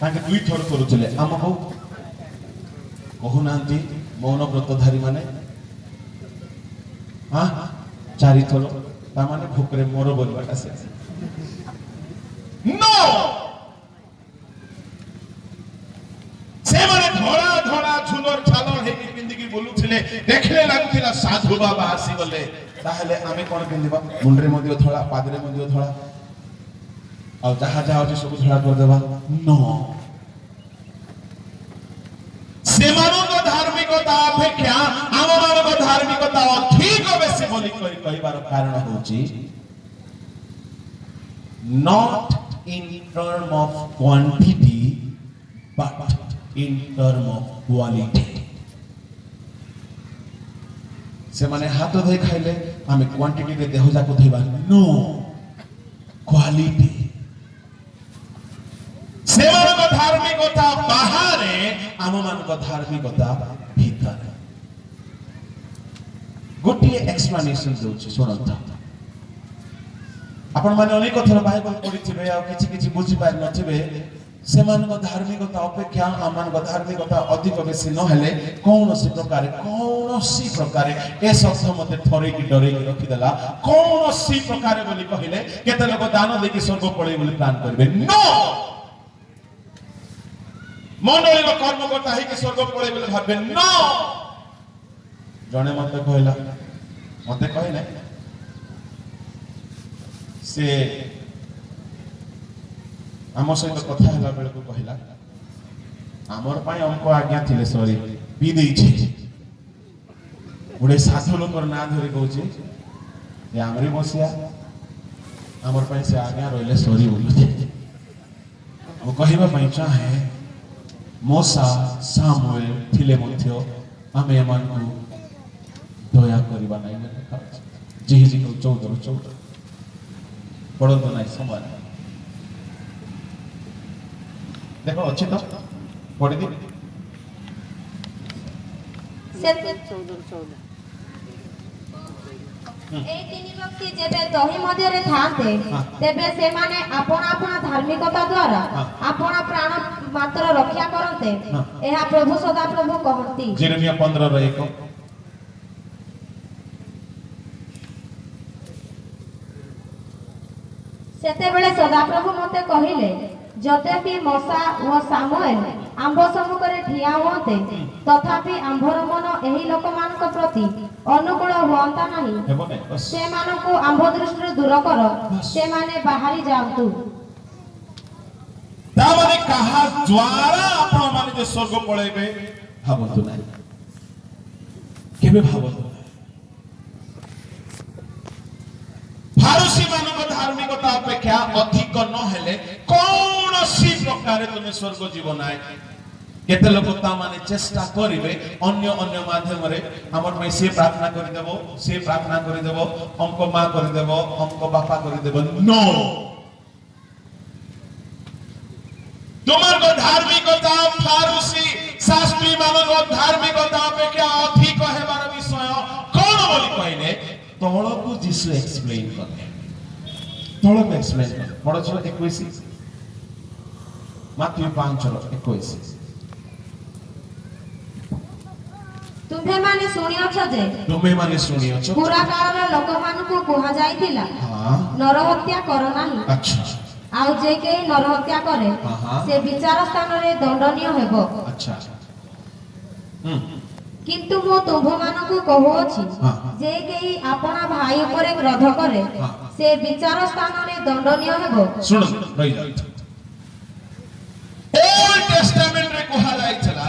ତାଙ୍କେ 2 ଥର କରୁଥିଲେ ଆମକୁ କହୁନାହାନ୍ତି ମୌନ ବ୍ରତଧାରୀ ମାନେ 4 ଥର ତା ମାନେ ଭୋକରେ ମୋର ବୋଲବାଟା ସେ नो ସେମାନେ ଧଳା ଧଳା ଝୁଲର ଛାଲର ହେଇକି ପିନ୍ଧିକି ବୁଲୁଥିଲେ ଦେଖିଲେ ଲାଗୁଥିଲା ସାଧୁ ବାବା ଆସିଗଲେ ତାହେଲେ ଆମେ କଣ ପିନ୍ଧିବା ମୁଣ୍ଡରେ ମଧ୍ୟ ଧଳା ପାଦରେ ମଧ୍ୟ ଧଳା ଆଉ ଯାହା ଯାହା ଅଛି ସବୁ ଧଳା କରିଦେବା नो ସେମାନଙ୍କ ଧାର୍ମିକତା ଅପେକ୍ଷା ଆମମାନଙ୍କ ଧାର୍ମିକତା ଅଧିକ ବେଶୀ ବୋଲି କହିବାର କାରଣ ହେଉଛି not in term of quantity but in term of quality ସେମାନେ ହାତ ଧୋଇ ଖାଇଲେ ଆମେ କ୍ୱାଣ୍ଟିଟିରେ ଦେହ ଯାକ ଧୋଇବା नो କ୍ୱାଲିଟି ସେମାନଙ୍କ ଧାର୍ମିକତା ବାହାରେ ଆମମାନଙ୍କ ଧାର୍ମିକତା ଭିତରେ ଗୋଟିଏ ଏକ୍ସପ୍ଲାନେସନ ଦଉଛି ଶୁଣନ୍ତୁ ଆପଣ ମାନେ ଅନେକ ଥର ବାଇବଲ ପଢିଥିବେ ଆଉ କିଛି କିଛି ବୁଝି ପାରି ନଥିବେ ସେମାନଙ୍କ ଧାର୍ମିକତା ଅପେକ୍ଷା ଆମମାନଙ୍କ ଧାର୍ମିକତା ଅଧିକ ବେଶୀ ନହେଲେ କୌଣସି ପ୍ରକାରେ ଏ ଶବ୍ଦ ମତେ ଥରେଇକି ଡରେଇକି ରଖିଦେଲା କୌଣସି ପ୍ରକାରେ ବୋଲି କହିଲେ କେତେ ଲୋକ ଦାନ ଦେଇକି ସ୍ୱର୍ଗ ପଳେଇବେ ବୋଲି ପ୍ଲାନ୍ କରିବେ नो मंडली कर्मकर्ता है कि स्वर्ग पड़े बोले भाबे न जने मते कहला मते कहले से आम सहित कथा होला बेल को कहला आमर पाई हमको आज्ञा थिले सॉरी पी देई छी गुडे साधु लोकर ना धरि कहूची जे हमरी बसिया आमर पाई से आज्ञा रहले सॉरी बोलुची वो कहबा पाई चाहे मोसा सामुएल थिले मध्य आमे एमान को दया करिबा नै लेखा जेहि को 14 पढ़ो नहीं समान देखो अच्छे तो पढ़ी दी এই তিনি ব্যক্তি যেবে দহি মধ্যে থাকতে তেবে সেমানে আপন আপন ধার্মিকতা দ্বারা আপন প্রাণ মাত্র রক্ষা করতে ଏହା প্রভু সদা প্রভু কহନ୍ତି जेरेमिया 15:1 ସେତେବେଳେ ସଦାପ୍ରଭୁ ମୋତେ କହିଲେ ଯଦ୍ୟପି ମଶା ଓ ସାମୁଏଲ ଆମ୍ଭ ସମ୍ମୁଖରେ ଠିଆ ହୁଅନ୍ତେ ତଥାପି ଆମ୍ଭର ମନ ଏହି ଲୋକମାନଙ୍କ ପ୍ରତି ଅନୁକୂଳ ହୁଅନ୍ତା ନାହିଁ ସେମାନଙ୍କୁ ଆମ୍ଭ ଦୃଷ୍ଟିରୁ ଦୂର କର ସେମାନେ ବାହାରି ଯାଆନ୍ତୁ ତାମାନେ କାହା ଦ୍ୱାରା ଆପଣ ମାନେ ଯେ ସ୍ୱର୍ଗ ପଳେଇବେ ଭାବନ୍ତୁ ନାହିଁ କେବେ ଭାବନ୍ତୁ फारूसी मानव धार्मिकता अपेक्षा अधिक न हेले कौनसी प्रकार तुम स्वर्ग जीवन आए केते लोक ता माने चेष्टा करिवे अन्य अन्य माध्यम रे हमर में से प्रार्थना करि देबो से प्रार्थना करि देबो हमको मां करि देबो हमको बापा करि देबो नो तुमर को धार्मिकता फारूसी शास्त्री मानव धार्मिकता अपेक्षा अधिक हेबार विषय कोन बोली कहले तळको जीसु एक्सप्लेन करले तळको एक्सप्लेन कर बड़ छल 21 माथ्यू 5:21 तुमे माने सुनियोछ जे पुरा कालर लोकमानकु कुहा जाईतिला नरहत्या कर नाही अच्छा आउ जे के नरहत्या करे से विचार स्थान रे दंडनीय हेबो अच्छा किंतु मो तुम्भमानकु कहूछि जे केही आपना भाई उपरे क्रोध करे से विचार स्थान रे दंडनीय हेबो सुन रही जा ओल्ड टेस्टामेंट रे कहा जायछला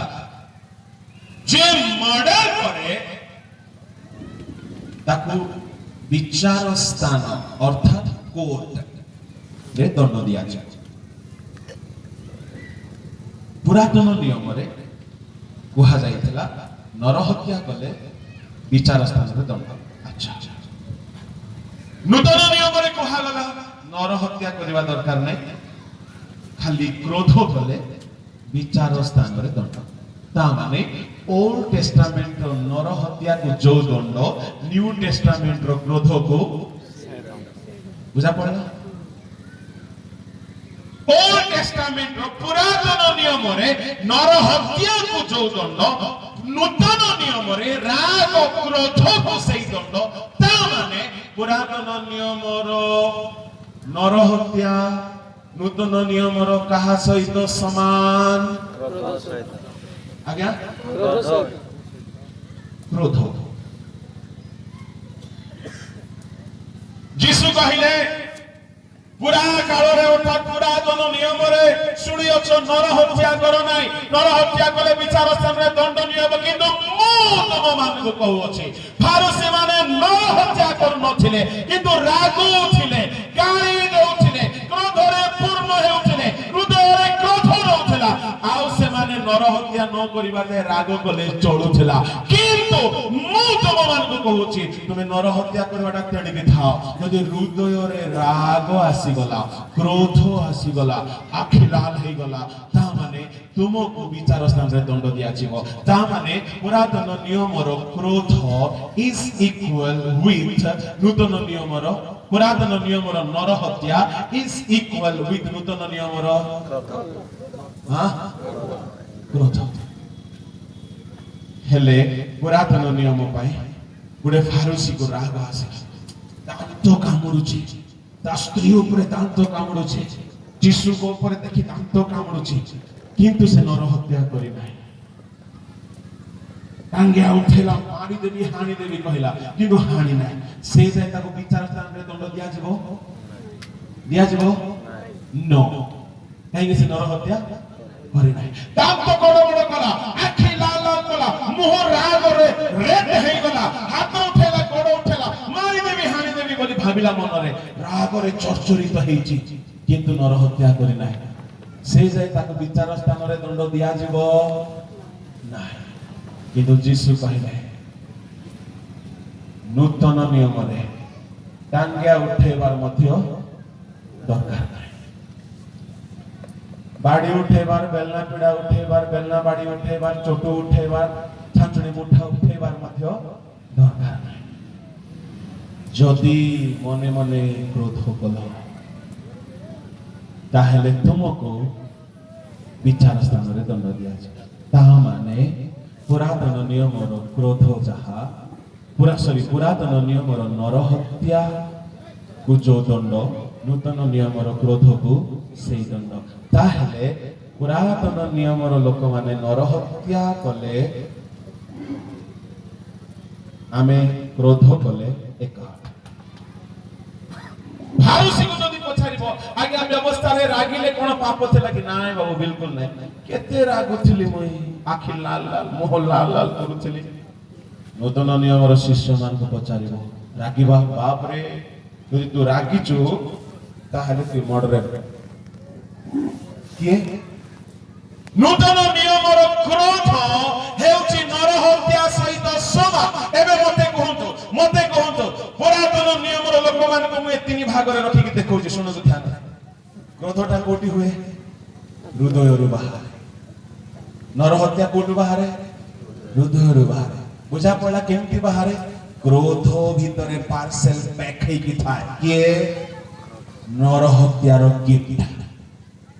जे मर्डर करे ताकू विचार स्थान अर्थात कोर्ट रे दंड दिया जाय पुरातन नियम रे कहा जायछला नरहत्या कले विचार स्थान रे दंड अच्छा नूतन नियम रे कहा गला नरहत्या करबा दरकार नै खाली क्रोध कले विचार स्थान रे दंड ता माने ओल्ड टेस्टामेंट रो नरहत्या को जो दंड न्यू टेस्टामेंट रो क्रोध को बुझा पड़ला ओल्ड टेस्टामेंट रो पुरातन नियम रे नरहत्या को जो दंड नूतन नियम रे राग क्रोध को सही दंड ता माने पुरातन नियम रो नरहत्या नूतन नियम रो कहा सहित समान आज्ञा क्रोध जीसु कहिले पुरा काल रे अर्थात पुरातन नियम रे सुनी अछो नरहत्या कर नाही नरहत्या कले विचार स्थान रे दंडनीय हो किंतु मो तम मान को कहू अछि फारूसी माने नरहत्या कर नथिले किंतु रागो थिले गाली देउथिले क्रोध रे पूर्ण हेउथिले हृदय रे क्रोध रहउथिला आउ से माने नरहत्या न करिबा दे राग कले चलुथिला किंतु मो तम मान को कहू अछि तुमे नरहत्या करबाटा तेडी के थाओ यदि हृदय रे राग आसी गला क्रोध आसी गला आखि लाल हे गला ता माने तुमको विचार स्थान रे दंड दिया छिबो ता माने पुरातन नियम रो क्रोध इज इक्वल विथ नूतन नियम रो पुरातन नियम रो नरहत्या इज इक्वल विथ नूतन नियम रो हां क्रोध हेले पुरातन नियम पाई गुडे फारूसी को राग आसी दांत कामुडुची ता स्त्री ऊपर दांत कामुडुची जीसु को ऊपर देखि दांत कामुडुची କିନ୍ତୁ ସେ ନର ହତ୍ୟା କରି ନାହିଁ। ଟାଙ୍ଗିଆ ଉଠେଇଲା, ମାରି ଦେବି ହାଣି ଦେବି କହିଲା, କିନ୍ତୁ ହାଣି ନାହିଁ। ସେ ଯାଏ ତାକୁ ବିଚାର ସ୍ଥାନରେ ଦଣ୍ଡ ଦିଆଯିବ ନ, କାହିଁକି ସେ ନର ହତ୍ୟା କରି ନାହିଁ। ଦାନ୍ତ ବଡ ବଡ କଲା, ଆଖି ଲାଲ ଲାଲ କଲା, ମୁହଁ ରାଗରେ ରେଡ୍ ହେଇଗଲା, ହାତ ଉଠେଇଲା, ଗୋଡ ଉଠେଇଲା, ମାରି ଦେବି ହାଣି ଦେବି ବୋଲି ଭାବିଲା ମନରେ, ରାଗରେ ଚର୍ଚରିତ ହେଇଛି, କିନ୍ତୁ ନର ହତ୍ୟା କରି ନାହିଁ। ସେ ଯାଏ ତାକୁ ବିଚାର ସ୍ଥାନରେ ଦଣ୍ଡ ଦିଆଯିବ ନାହିଁ। କିନ୍ତୁ ଯୀଶୁ କହିଲେ ନୂତନ ନିୟମରେ ଟାଙ୍ଗିଆ ଉଠେଇବାର ମଧ୍ୟ ଦରକାର ନାହିଁ। ବାଡ଼ି ଉଠେଇବାର, ବେଲନା ପିଡ଼ା ଉଠେଇବାର, ବେଲନା ବାଡ଼ି ଉଠେଇବାର, ଚଟୁ ଉଠେଇବାର, ଛାଞ୍ଚୁଣି ମୁଠା ଉଠେଇବାର ମଧ୍ୟ ଦରକାର ନାହିଁ। ଯଦି ମନେ ମନେ କ୍ରୋଧ କଲ, ତାହେଲେ ତୁମକୁ ବିଚାର ସ୍ଥାନରେ ଦଣ୍ଡ ଦିଆଯିବ। ତାହା ମାନେ ପୁରାତନ ନିୟମର କ୍ରୋଧ ଯାହା ପୁରାତନ ନିୟମର ନର ହତ୍ୟାକୁ ଯୋଉ ଦଣ୍ଡ, ନୂତନ ନିୟମର କ୍ରୋଧକୁ ସେଇ ଦଣ୍ଡ। ତାହେଲେ ପୁରାତନ ନିୟମର ଲୋକମାନେ ନର ହତ୍ୟା କଲେ, ଆମେ କ୍ରୋଧ କଲେ ଏକ। ଭାଉସୀକୁ ଯଦି ପଚାରିବ, ଆଜ୍ଞା ବ୍ୟବସ୍ଥାରେ ରାଗିଲେ କଣ ପାପ ଥିଲା କି? ନାଇଁ ବାବୁ, ବିଲକୁଲ ନାଇଁ। କେତେ ରାଗୁଥିଲି ମୁଇଁ, ଆଖି ଲାଲ ଲାଲ, ମୁହଁ ଲାଲ ଲାଲ କରୁଥିଲି। ନୂତନ ନିୟମର ଶିଷ୍ୟମାନଙ୍କୁ ପଚାରିବ, ରାଗିବା? ବାପରେ, ଯଦି ତୁ ରାଗିଛୁ ତାହେଲେ ତୁ ମର୍ଡରର। କିଏ? ନୂତନ ନିୟମର କ୍ରୋଧ ହେଉଛି ନର ହତ୍ୟା ସହିତ ସମାନ। ଏବେ ମତେ କୁହନ୍ତୁ ପୁରାତନ ନିୟମର ଲୋକମାନଙ୍କୁ ମୁଁ ଏ ତିନି ଭାଗରେ ରଖିକି ଦେଖଉଛି, ଶୁଣନ୍ତୁ ଧ୍ୟାନ। କ୍ରୋଧଟା କୋଉଠି ହୁଏ? ହୃଦୟରୁ ବାହାରେ। ନର ହତ୍ୟା କୋଉଠୁ ବାହାରେ? ହୃଦୟରୁ ବାହାରେ। ବୁଝା ପଡିଲା କେମିତି ବାହାରେ? କ୍ରୋଧ ଭିତରେ ପାର୍ସେଲ ପ୍ୟାକ୍ ହେଇକି ଥାଏ। କିଏ? ନର ହତ୍ୟାର ଗିଫ୍ଟ।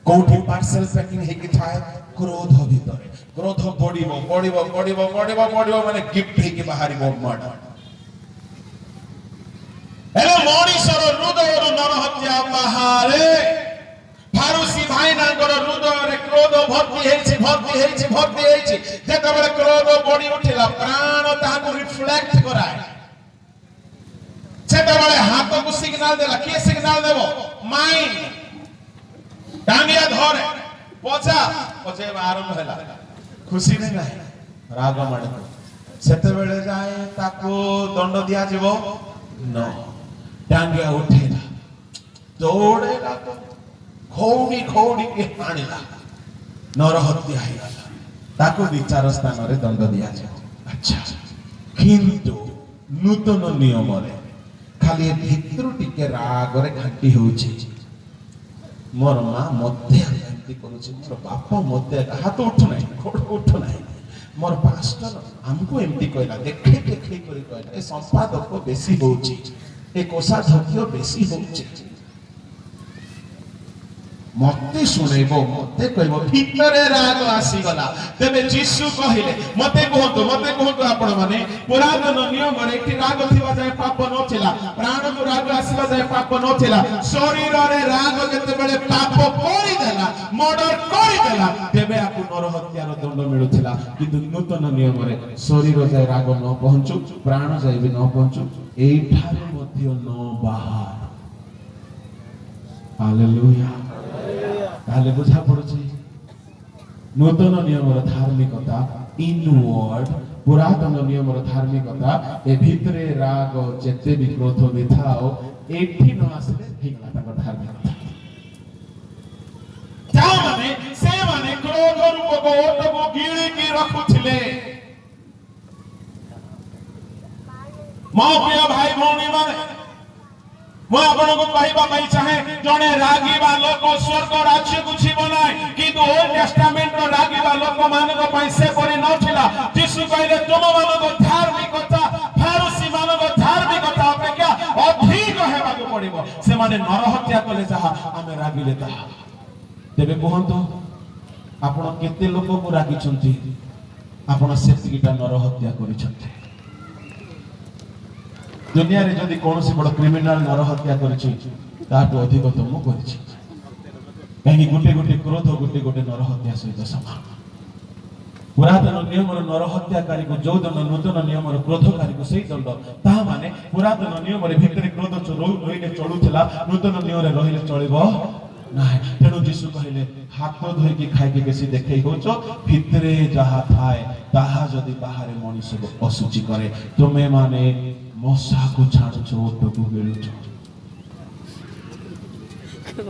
କୋଉଠି ପାର୍ସେଲ ପ୍ୟାକିଂ ହେଇକି ଥାଏ? କ୍ରୋଧ ଭିତରେ। କ୍ରୋଧ ବଢିବ ମାନେ ଗିଫ୍ଟ ହେଇକି ବାହାରିବ ମର୍ଡର। ହେଲେ ମଣିଷର ହୃଦୟରୁ ନର ହତ୍ୟା ବାହାରେ। ଫାରୁସୀ ଭାଇନାଙ୍କର ହୃଦୟରେ କ୍ରୋଧ ଭର୍ତ୍ତି ହେଇଛି। ଯେତେବେଳେ କ୍ରୋଧ ବଢି ଉଠିଲା, ପ୍ରାଣ ତାହାକୁ ରିଫ୍ଲେକ୍ଟ କରାଏ। ସେତେବେଳେ ହାତକୁ ସିଗ୍ନାଲ ଦେଲା। କିଏ ସିଗ୍ନାଲ ଦେବ? ମାଇଣ୍ଡ। ଟାଙ୍ଗିଆ ଧରେ, ପଚାଇବା ଆରମ୍ଭ ହେଲା। ଖୁସି ନାହିଁ, ରାଗ ମାଡେ। ସେତେବେଳେ ଯାଏ ତାକୁ ଦଣ୍ଡ ଦିଆଯିବ ନ। ଟାଙ୍ଗିଆ ଉଠେଇଲା, ଦୌଡେଇଲା, ଖଉଡିକି ଆଣିଲା, ନର ହତ୍ୟା ହେଇଗଲା। ତାକୁ ବିଚାର ସ୍ଥାନରେ ଦଣ୍ଡ ଦିଆଯିବ। ଆଚ୍ଛା, କିନ୍ତୁ ନୂତନ ନିୟମରେ ଖାଲି ଭିତରୁ ଟିକେ ରାଗରେ ଘାଣ୍ଟି ହେଉଛି। ମୋର ମା ମତେ ଏମିତି କରୁଛି, ମୋର ବାପ ମତେ, ହାତ ଉଠୁନାହିଁ, ଗୋଡ ଉଠୁନାହିଁ, ମୋର ପାଷ୍ଟର ଆମକୁ ଏମିତି କହିଲା, ଦେଖେଇ କରି କହିଲା, ଏ ସମ୍ପାଦକ ବେଶୀ ହଉଛି, ଏ କୋଷାଧ୍ୟକ୍ଷ ବେଶୀ ହଉଛି। ମତେ ଶୁଣେଇବ, ମତେ କହିବ, ଭିତରେ ରାଗ ଆସିଗଲା। ତେବେ ଯୀଶୁ କହିଲେ, ମତେ କୁହନ୍ତୁ ଆପଣ ମାନେ, ପୁରାତନ ନିୟମରେ ଏଠି ରାଗ ଥିବା ଯାଏ ପାପ ନଥିଲା, ପ୍ରାଣକୁ ରାଗ ଆସିବା ଯାଏ ପାପ ନଥିଲା। ଶରୀରରେ ରାଗ ଯେତେବେଳେ ପାପ କରିଦେଲା, ମର୍ଡର କରିଦେଲା, ତେବେ ଆକୁ ନର ହତ୍ୟାର ଦଣ୍ଡ ମିଳୁଥିଲା। କିନ୍ତୁ ନୂତନ ନିୟମରେ ଶରୀର ଯାଏ ରାଗ ନ ପହଞ୍ଚୁ, ପ୍ରାଣ ଯାଏ ବି ନ ପହଞ୍ଚୁ, ଏଇଠାରୁ ମଧ୍ୟ ନ ବାହାର। ହାଲେଲୁୟା। ତାହେଲେ ବୁଝା ପଡୁଛି, ନୂତନ ନିୟମର ଧାର୍ମିକତା ଇନୱାର୍ଡ, ପୁରାତନ ନିୟମର ଧାର୍ମିକତା ଏ ଭିତରେ ରାଗ ଯେତେ ବି କ୍ରୋଧ ବି ଥାଉ, ଏଠି ନ ଆସିଲେ ହେଇଗଲା ତାଙ୍କ ଧାର୍ମିକତା। ସେମାନେ କ୍ରୋଧ ରୂପକ ଓଟକୁ ଗିଳିକି ରଖୁଥିଲେ। ମୋ ପ୍ରିୟ ଭାଇ ଭଉଣୀ ମାନେ, ମୁଁ ଆପଣଙ୍କୁ କହିବା ପାଇଁ ଚାହେଁ, ଜଣେ ରାଗିବା ଲୋକ ସ୍ୱର୍ଗ ରାଜ୍ୟକୁ ଯିବ ନାହିଁ। କିନ୍ତୁ ଓଲ୍ଡ ଟେଷ୍ଟାମେଣ୍ଟର ରାଗିବା ଲୋକମାନଙ୍କ ପାଇଁ ସେପରି ନଥିଲା। ଯୀଶୁ କହିଲେ, ତୁମମାନଙ୍କ ଧାର୍ମିକତା ଫାରୁସୀମାନଙ୍କ ଧାର୍ମିକତା ଅପେକ୍ଷା ଅଧିକ ହେବାକୁ ପଡିବ। ସେମାନେ ନର ହତ୍ୟା କଲେ ଯାହା, ଆମେ ରାଗିଲେ ତାହା। ତେବେ କୁହନ୍ତୁ, ଆପଣ କେତେ ଲୋକକୁ ରାଗିଛନ୍ତି? ଆପଣ ସେତିକିଟା ନର ହତ୍ୟା କରିଛନ୍ତି। ଦୁନିଆରେ ଯଦି କୌଣସି ବଡ କ୍ରିମିନାଲ ନର ହତ୍ୟା କରିଛି, ତାଠୁ ଅଧିକ ତ ମୁଁ କରିଛି। कहीं गोटे गोटे क्रोध गोटे गोटे नरहत्या सहित समान पुरातन नियम नरहत्याकारी को जो दंड नूतन नियम क्रोधकारी को सही दंड ता माने पुरातन नियम भितर क्रोध रही चलुला नूतन नियम रही चलिब ना तेणु जीशु कहले हाथ धोईकी खाई बेसी देखे भितरे जहा थाए ताहा जदि बाहर मनीष को असुचि करे तुमे माने मशा को छाड़ुछ ओट को गिलुछ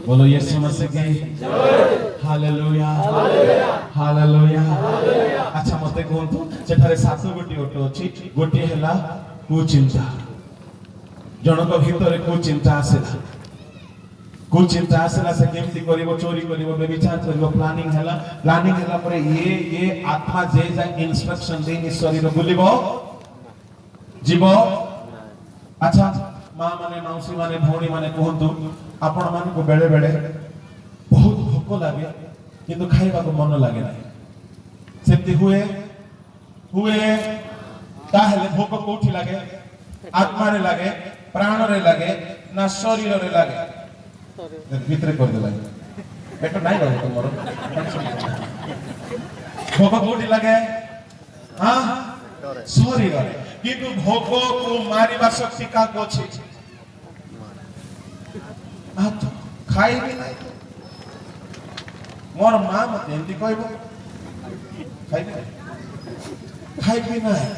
बोलो यीशु मसीह की हालेलुया हालेलुया अच्छा मते कहंतु सेठारे सात गोटी ओट अछि गोटी हैला कुचिंता जनक भितरे कुचिंता आसेला से केमती करिवो चोरी करिवो व्यभिचार करिवो प्लानिंग हैला परे ये आत्मा जे जा इंस्ट्रक्शन देनी शरीर बुलिबो जीव अच्छा मां माने मौसी माने भौणी माने कहंतु आपण मान को बेले बेले बहुत भोक लागे किंतु खाइबा को मन लागे ना सेती हुए ताहले भोक कोठी लागे आत्मा रे लागे प्राण रे लागे ना शरीर रे लागे भीतर कर देला पेट नाही लागे तुमरो भोक कोठी लागे हां शरीर रे किंतु भोक को मारिबा शक्ति का को छै आतो खाई भी नहीं मोर मां मते एंती कहबो खाई भी नहीं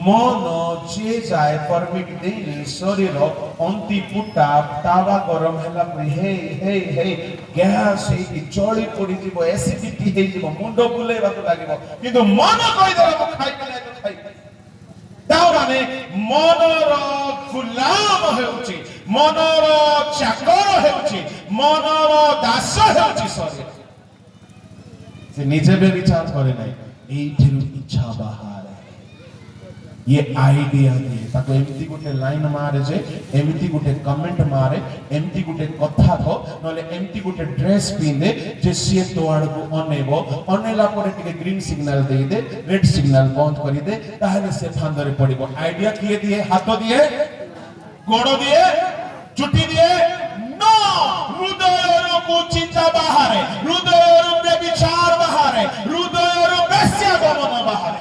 मन जे जाए परमिट देनी शरीर अंति पुटा तावा गरम हैला परे हे गैस हे कि चोली पड़ी जीवो एसिडिटी हे जीवो मुंडो बुलेबा को लागिवो किंतु मन कहि देला को खाई भी नहीं तो खाई तावाने मनर गुलाम हेउची मनर चाकर हेउची मनर दास हेउची शरीर से निजे बे विचार करे नाही एठिरु इच्छा बाहर ये आइडिया दिए ताको एमती गोटे लाइन मारे जे एमती गोटे कमेंट मारे एमती गोटे कथा को नले एमती गोटे ड्रेस पिंदे जे सिए तोआड़ को अनेबो अनेला परे टिके ग्रीन सिग्नल दे दे रेड सिग्नल बंद करि दे ताहले से फांदरे पड़िबो आइडिया किए दिए हाथ दिए गोड़ दिए चुटी दिए नो हृदयर को चिंता बाहर हृदयर में विचार बाहर हृदयर वेश्या गमन बाहर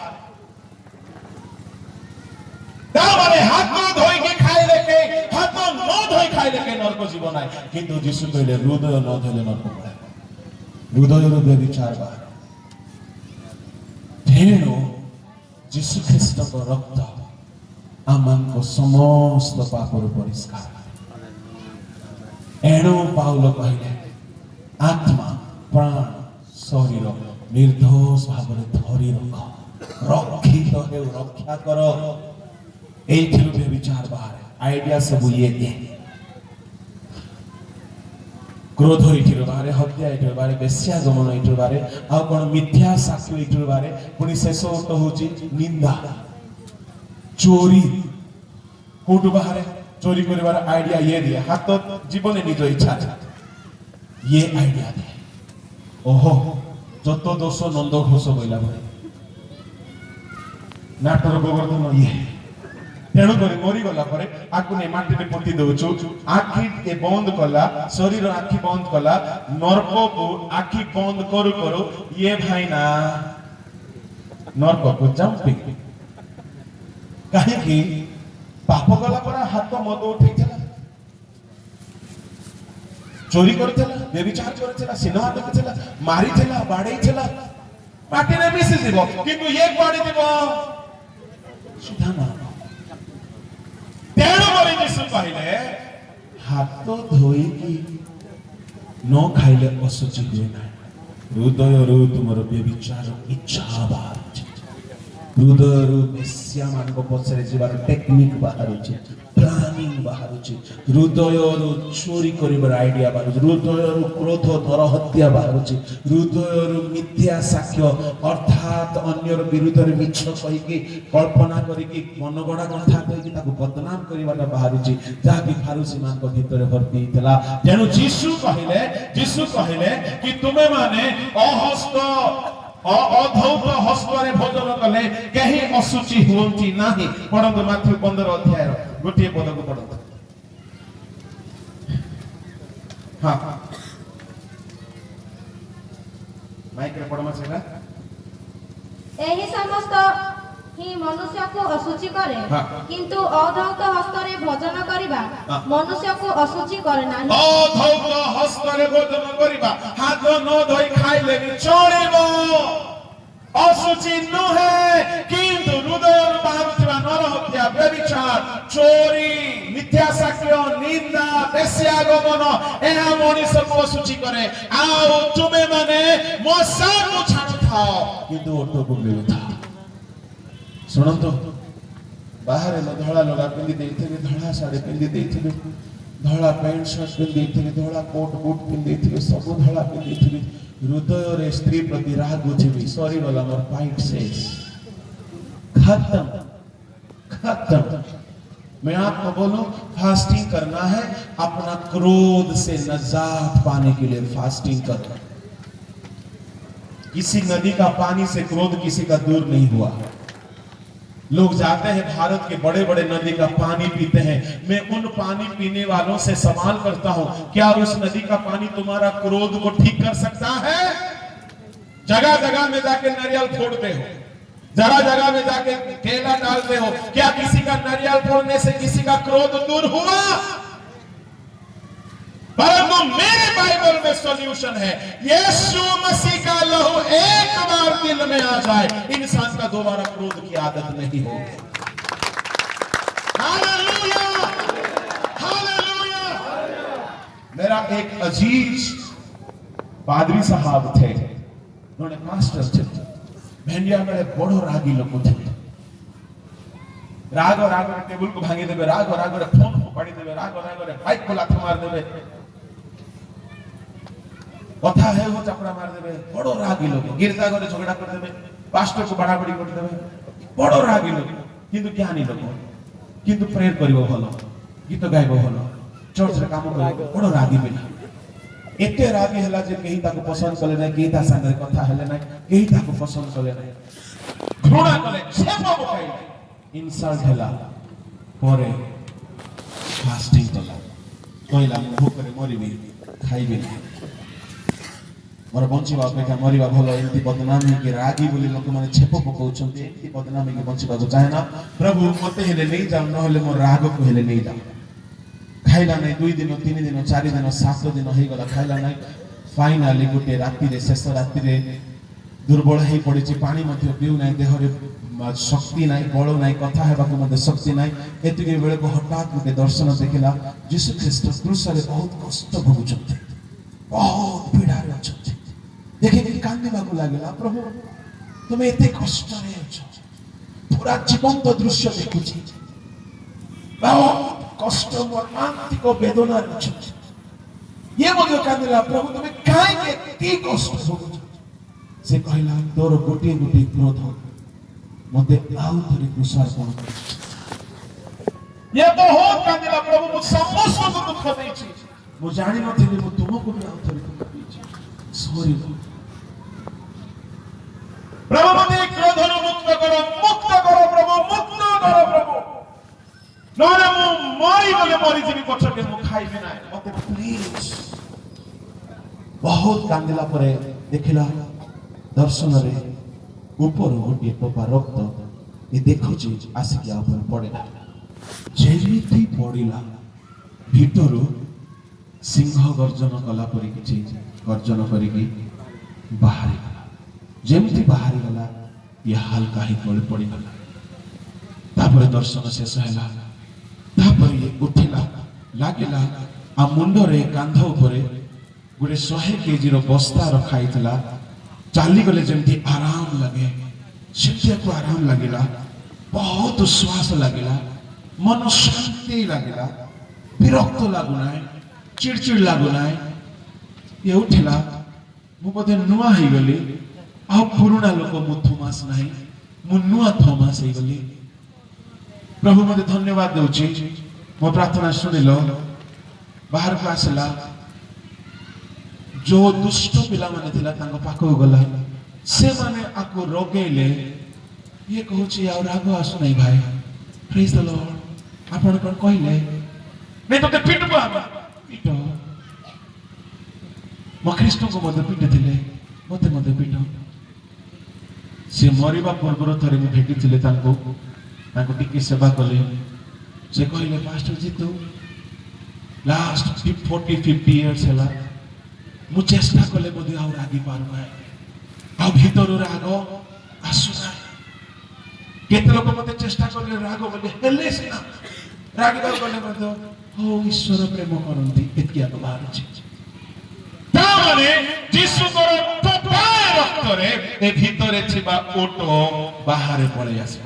तामाने हाथ धोई के खाई लेके हाथ न धोई खाई लेके नरक जीवन आए किंतु यीशु कहले हृदय न धोले नरक पड़े हृदय रो विचार बाहर तेणु यीशु ख्रीष्ट को रक्त आमान को समस्त पापर परिष्कार एणु पाउल कहले आत्मा प्राण शरीर निर्दोष भाव धरी रक्षित हे रक्षा करो एठिरु विचार बाहर आइडिया सब ये दे क्रोध एठिरु बाहर हत्या एठिरु बाहर बेश्या गमन एठिरु बाहर आ कोन मिथ्या साक्ष्य एठिरु बाहर पुनी शेष तो होची निंदा चोरी कोटु बाहर चोरी करिवार आइडिया ये दिए हाथ जीवन निज इच्छा ये आइडिया दे ओहो जत दोष नंद घोष बोला भाई नाटर गोवर्धन ये तेणु कर मरी गला परे आकु ने माटी में पोती दउछु आखी के बंद कला शरीर आखी बंद कला नरक को आखी बंद करू करू ये भाई ना नरक को जंपिंग काहे कि पाप गला पर हाथ मद उठैतला चोरी करथला व्यभिचार करथला सिनेमा देखथला मारिथला बाडैथला माटी ने मिसि दिबो किंतु एक बाडी दिबो सुधा ना तेणु करी यीशु कहले हाथ धोई की न खाइले असुचि हुए ना हृदय रो तुमर व्यभिचार इच्छा बाहर हृदय रो बेश्या मान को पछरे जीवार टेक्निक बाहर होची प्लानिंग बाहर होची हृदय रो चोरी करिबार आइडिया बाहर हृदय रो क्रोध नर हत्या बाहर होची हृदय रो मिथ्या साक्ष्य अर्थात अन्यर विरुद्ध रे मिछ कहि के कल्पना करि के मनगणा कथा कहि के ताको बदनाम करिबाटा बाहर होची जाकी फारूसी मान को भीतर भर्ती थला तेनु यीशु कहले कि तुमे माने अहस्त अधौत हस्तरे भोजन कले कहीं असुचि होंती नाही पढ़ंतु माथ्यू 15 अध्याय गोटे पद को पढ़ंतु हां माइक रे पढ़मा सेटा ଏହି ସମସ୍ତ ହିଁ ମନୁଷ୍ୟକୁ ଅଶୁଚି କରେ ହଁ। କିନ୍ତୁ ଅଧୌତ ହସ୍ତରେ ଭୋଜନ କରିବା ହଁ। ମନୁଷ୍ୟକୁ ଅଶୁଚି କରେ ନାହିଁ। ଅଧୌତ ହସ୍ତରେ ଭୋଜନ କରିବା ହାତ ନ ଧୋଇ ଖାଇଲେ ବି ଚଳିବ ଅଶୁଚି ନୁହେଁ କିନ୍ତୁ ହୃଦୟରୁ ବାହାରୁଥିବା ନରହତ୍ୟା ବ୍ୟଭିଚାର ଚୋରି ମିଥ୍ୟା ସାକ୍ଷ୍ୟ ନିନ୍ଦା ବେଶ୍ୟାଗମନ ଏହା ମଣିଷକୁ ଅଶୁଚି କରେ ଆଉ ତୁମେ ମାନେ ମଶାକୁ ଛାଣୁଥାଅ କିନ୍ତୁ ଓଟକୁ ମିଳୁଥାଅ ଶୁଣନ୍ତୁ ବାହାରେ ଧଳା ଲଗା ପିନ୍ଧି ଦେଇଥିବେ ଧଳା ଶାଢ଼ୀ ପିନ୍ଧି ଦେଇଥିବେ ଧଳା ପ୍ୟାଣ୍ଟ ସାର୍ଟ ପିନ୍ଧି ଦେଇଥିବେ ଧଳା କୋଟ ବୁଟ ପିନ୍ଧି ଦେଇଥିବେ ସବୁ ଧଳା ପିନ୍ଧି ଦେଇଥିବେ ହୃଦୟରେ ସ୍ତ୍ରୀ ପ୍ରତି ରାଗୁଥିବେ ସରିଗଲା ମୋର ପାଇଟ ଶେଷ खत्म खत्म मैं आपको बोलूं फास्टिंग करना है अपना क्रोध से निजात पाने के लिए फास्टिंग करो किसी नदी का पानी से क्रोध किसी का दूर नहीं हुआ लोग जाते हैं भारत के बड़े बड़े नदी का पानी पीते हैं मैं उन पानी पीने वालों से सवाल करता हूं क्या उस नदी का पानी तुम्हारा क्रोध को ठीक कर सकता है जगह जगह में जाके नारियल फोड़ते हो जगह जगह में जाके केला डालते हो क्या किसी का नारियल फोड़ने से किसी का क्रोध दूर हुआ परंतु मेरे बाइबल में सॉल्यूशन है यीशु मसीह का लहू एक बार दिल में आ जाए इंसान का दोबारा क्रोध की आदत नहीं होगी हालेलुया हालेलुया मेरा एक अजीज पादरी साहब थे उन्होंने मास्टर थे भेंडिया में बड़ो रागी लोग थे राग टेबल को भांगी देवे राग फोन को पाड़ी देवे राग बाइक को लाथ मार देवे कथा है वो चपड़ा मार देवे बड़ो रागी लोग गिरजा घरे झगड़ा कर देवे पास्टर को बड़ाबड़ी कर देवे बड़ो रागी लोग किंतु ज्ञानी लोग किंतु प्रेयर करिवो भलो गीत गाइबो भलो चर्च रे काम करिवो बड़ो रागी बिना एते रागी हला जे केही ताको पसंद कले नै केही ता संगे कथा हेले नै केही ताको पसंद कले नै घृणा कले छेपो पकाई इंसल्ट हला परे फास्टिंग कला कहला भूख रे मरिबी खाइबे मोर बंचिबा अपेक्षा मरिबा भलो एंती बदनामी के रागी बोली लोक माने छेपो पकाउछन्ती एंती बदनामी के बंचिबा को चाहे ना प्रभु मते हेले नहीं जाऊ न हेले मोर राग को हेले नहीं जाऊ खाइला नहीं 2 दिन 3 दिन 4 दिन 7 दिन हो गला खाइला नहीं फाइनली गोटे राति रे शेष राति रे दुर्बल हे पड़ी पानी मध्य पीउ नहीं देह रे शक्ति नहीं बल नहीं कथा हेबा को मध्य शक्ति नहीं एतिके बेले को हठात गोटे दर्शन देखिला यीशु ख्रीष्ट क्रूस रे बहुत कष्ट भोगुछन्ते बहुत पीड़ा रे अछन्ते देखे कांदिबा को लागला प्रभु तुम एते कष्ट रे अछ पूरा जीवंत दृश्य देखुची बहुत कष्ट मर्मांतिक वेदना अछन्ते ये मध्य कांदिला प्रभु तुम काहे के ती कष्ट भोगुछ से कहला तोर गोटे गोटे क्रोध मते आउ थरे कृषार्पण कर ये बहुत कांदिला प्रभु मु समस्त को दुख देछि मु जानि नथिले मु तुमको भी आउ थरे दुख देछि सॉरी प्रभु मते क्रोधनु मुक्त करो प्रभु मुक्त करो प्रभु नरे मु मरी गले मरी जिबी पछके मु खाइबे ना मते प्लीज बहुत कांदिला परे देखिला दर्शन रे ऊपर गोटे टोपा रक्त ये देखु आसिक पड़ेगा जेमिति पड़ा भीतर सिंह गर्जन कला किसी गर्जन कर बाहरी गला जेमिति बाहरी गला ये हल्का ही तले पड़गला तापर दर्शन शेष है ये उठिला लगिला आ मुंडरे कांध उपरे गोटे 100 केजी बस्ता रखाई चाली गले जमती आराम लगे शिक्षा को आराम लगिला बहुत श्वास लगिला मन शांति लगिला विरक्त लगुना चिड़चिड़ लगुना ये उठिला मु बोधे नुआ ही गली आ पुराना लोक मु थोमास नहीं मु नुआ थोमास ही गली प्रभु मते धन्यवाद दउची मो प्रार्थना सुनिलो बाहर को आसला जो दुष्ट पिला माने थिला तांको पाखो गला से माने आको रोगेले ये कहूची आ राग आसु नहीं भाई प्रेज द लॉर्ड आपण कोन कहले नै तो पिटबो आबा पिटो म ख्रीष्ट को मते पिट थिले म मते मते पिट से मरिबा पूर्व थरे मु भेटिथिले तांको टिके सेवा कले से कहले पास्टर जी तू लास्ट 40-50 इयर्स हला मु चेष्टा कले बदी आ रागी पारु ना आ भीतर राग आसु ना केते लोक मते चेष्टा कले राग बोले हेले सिना रागिबा कले मते ओ ईश्वर प्रेम करंती एतकी आग बाहर छी तामाने जीसुकर पपाय रक्तरे ए भीतरे छिबा ओटो बाहर पळे आसी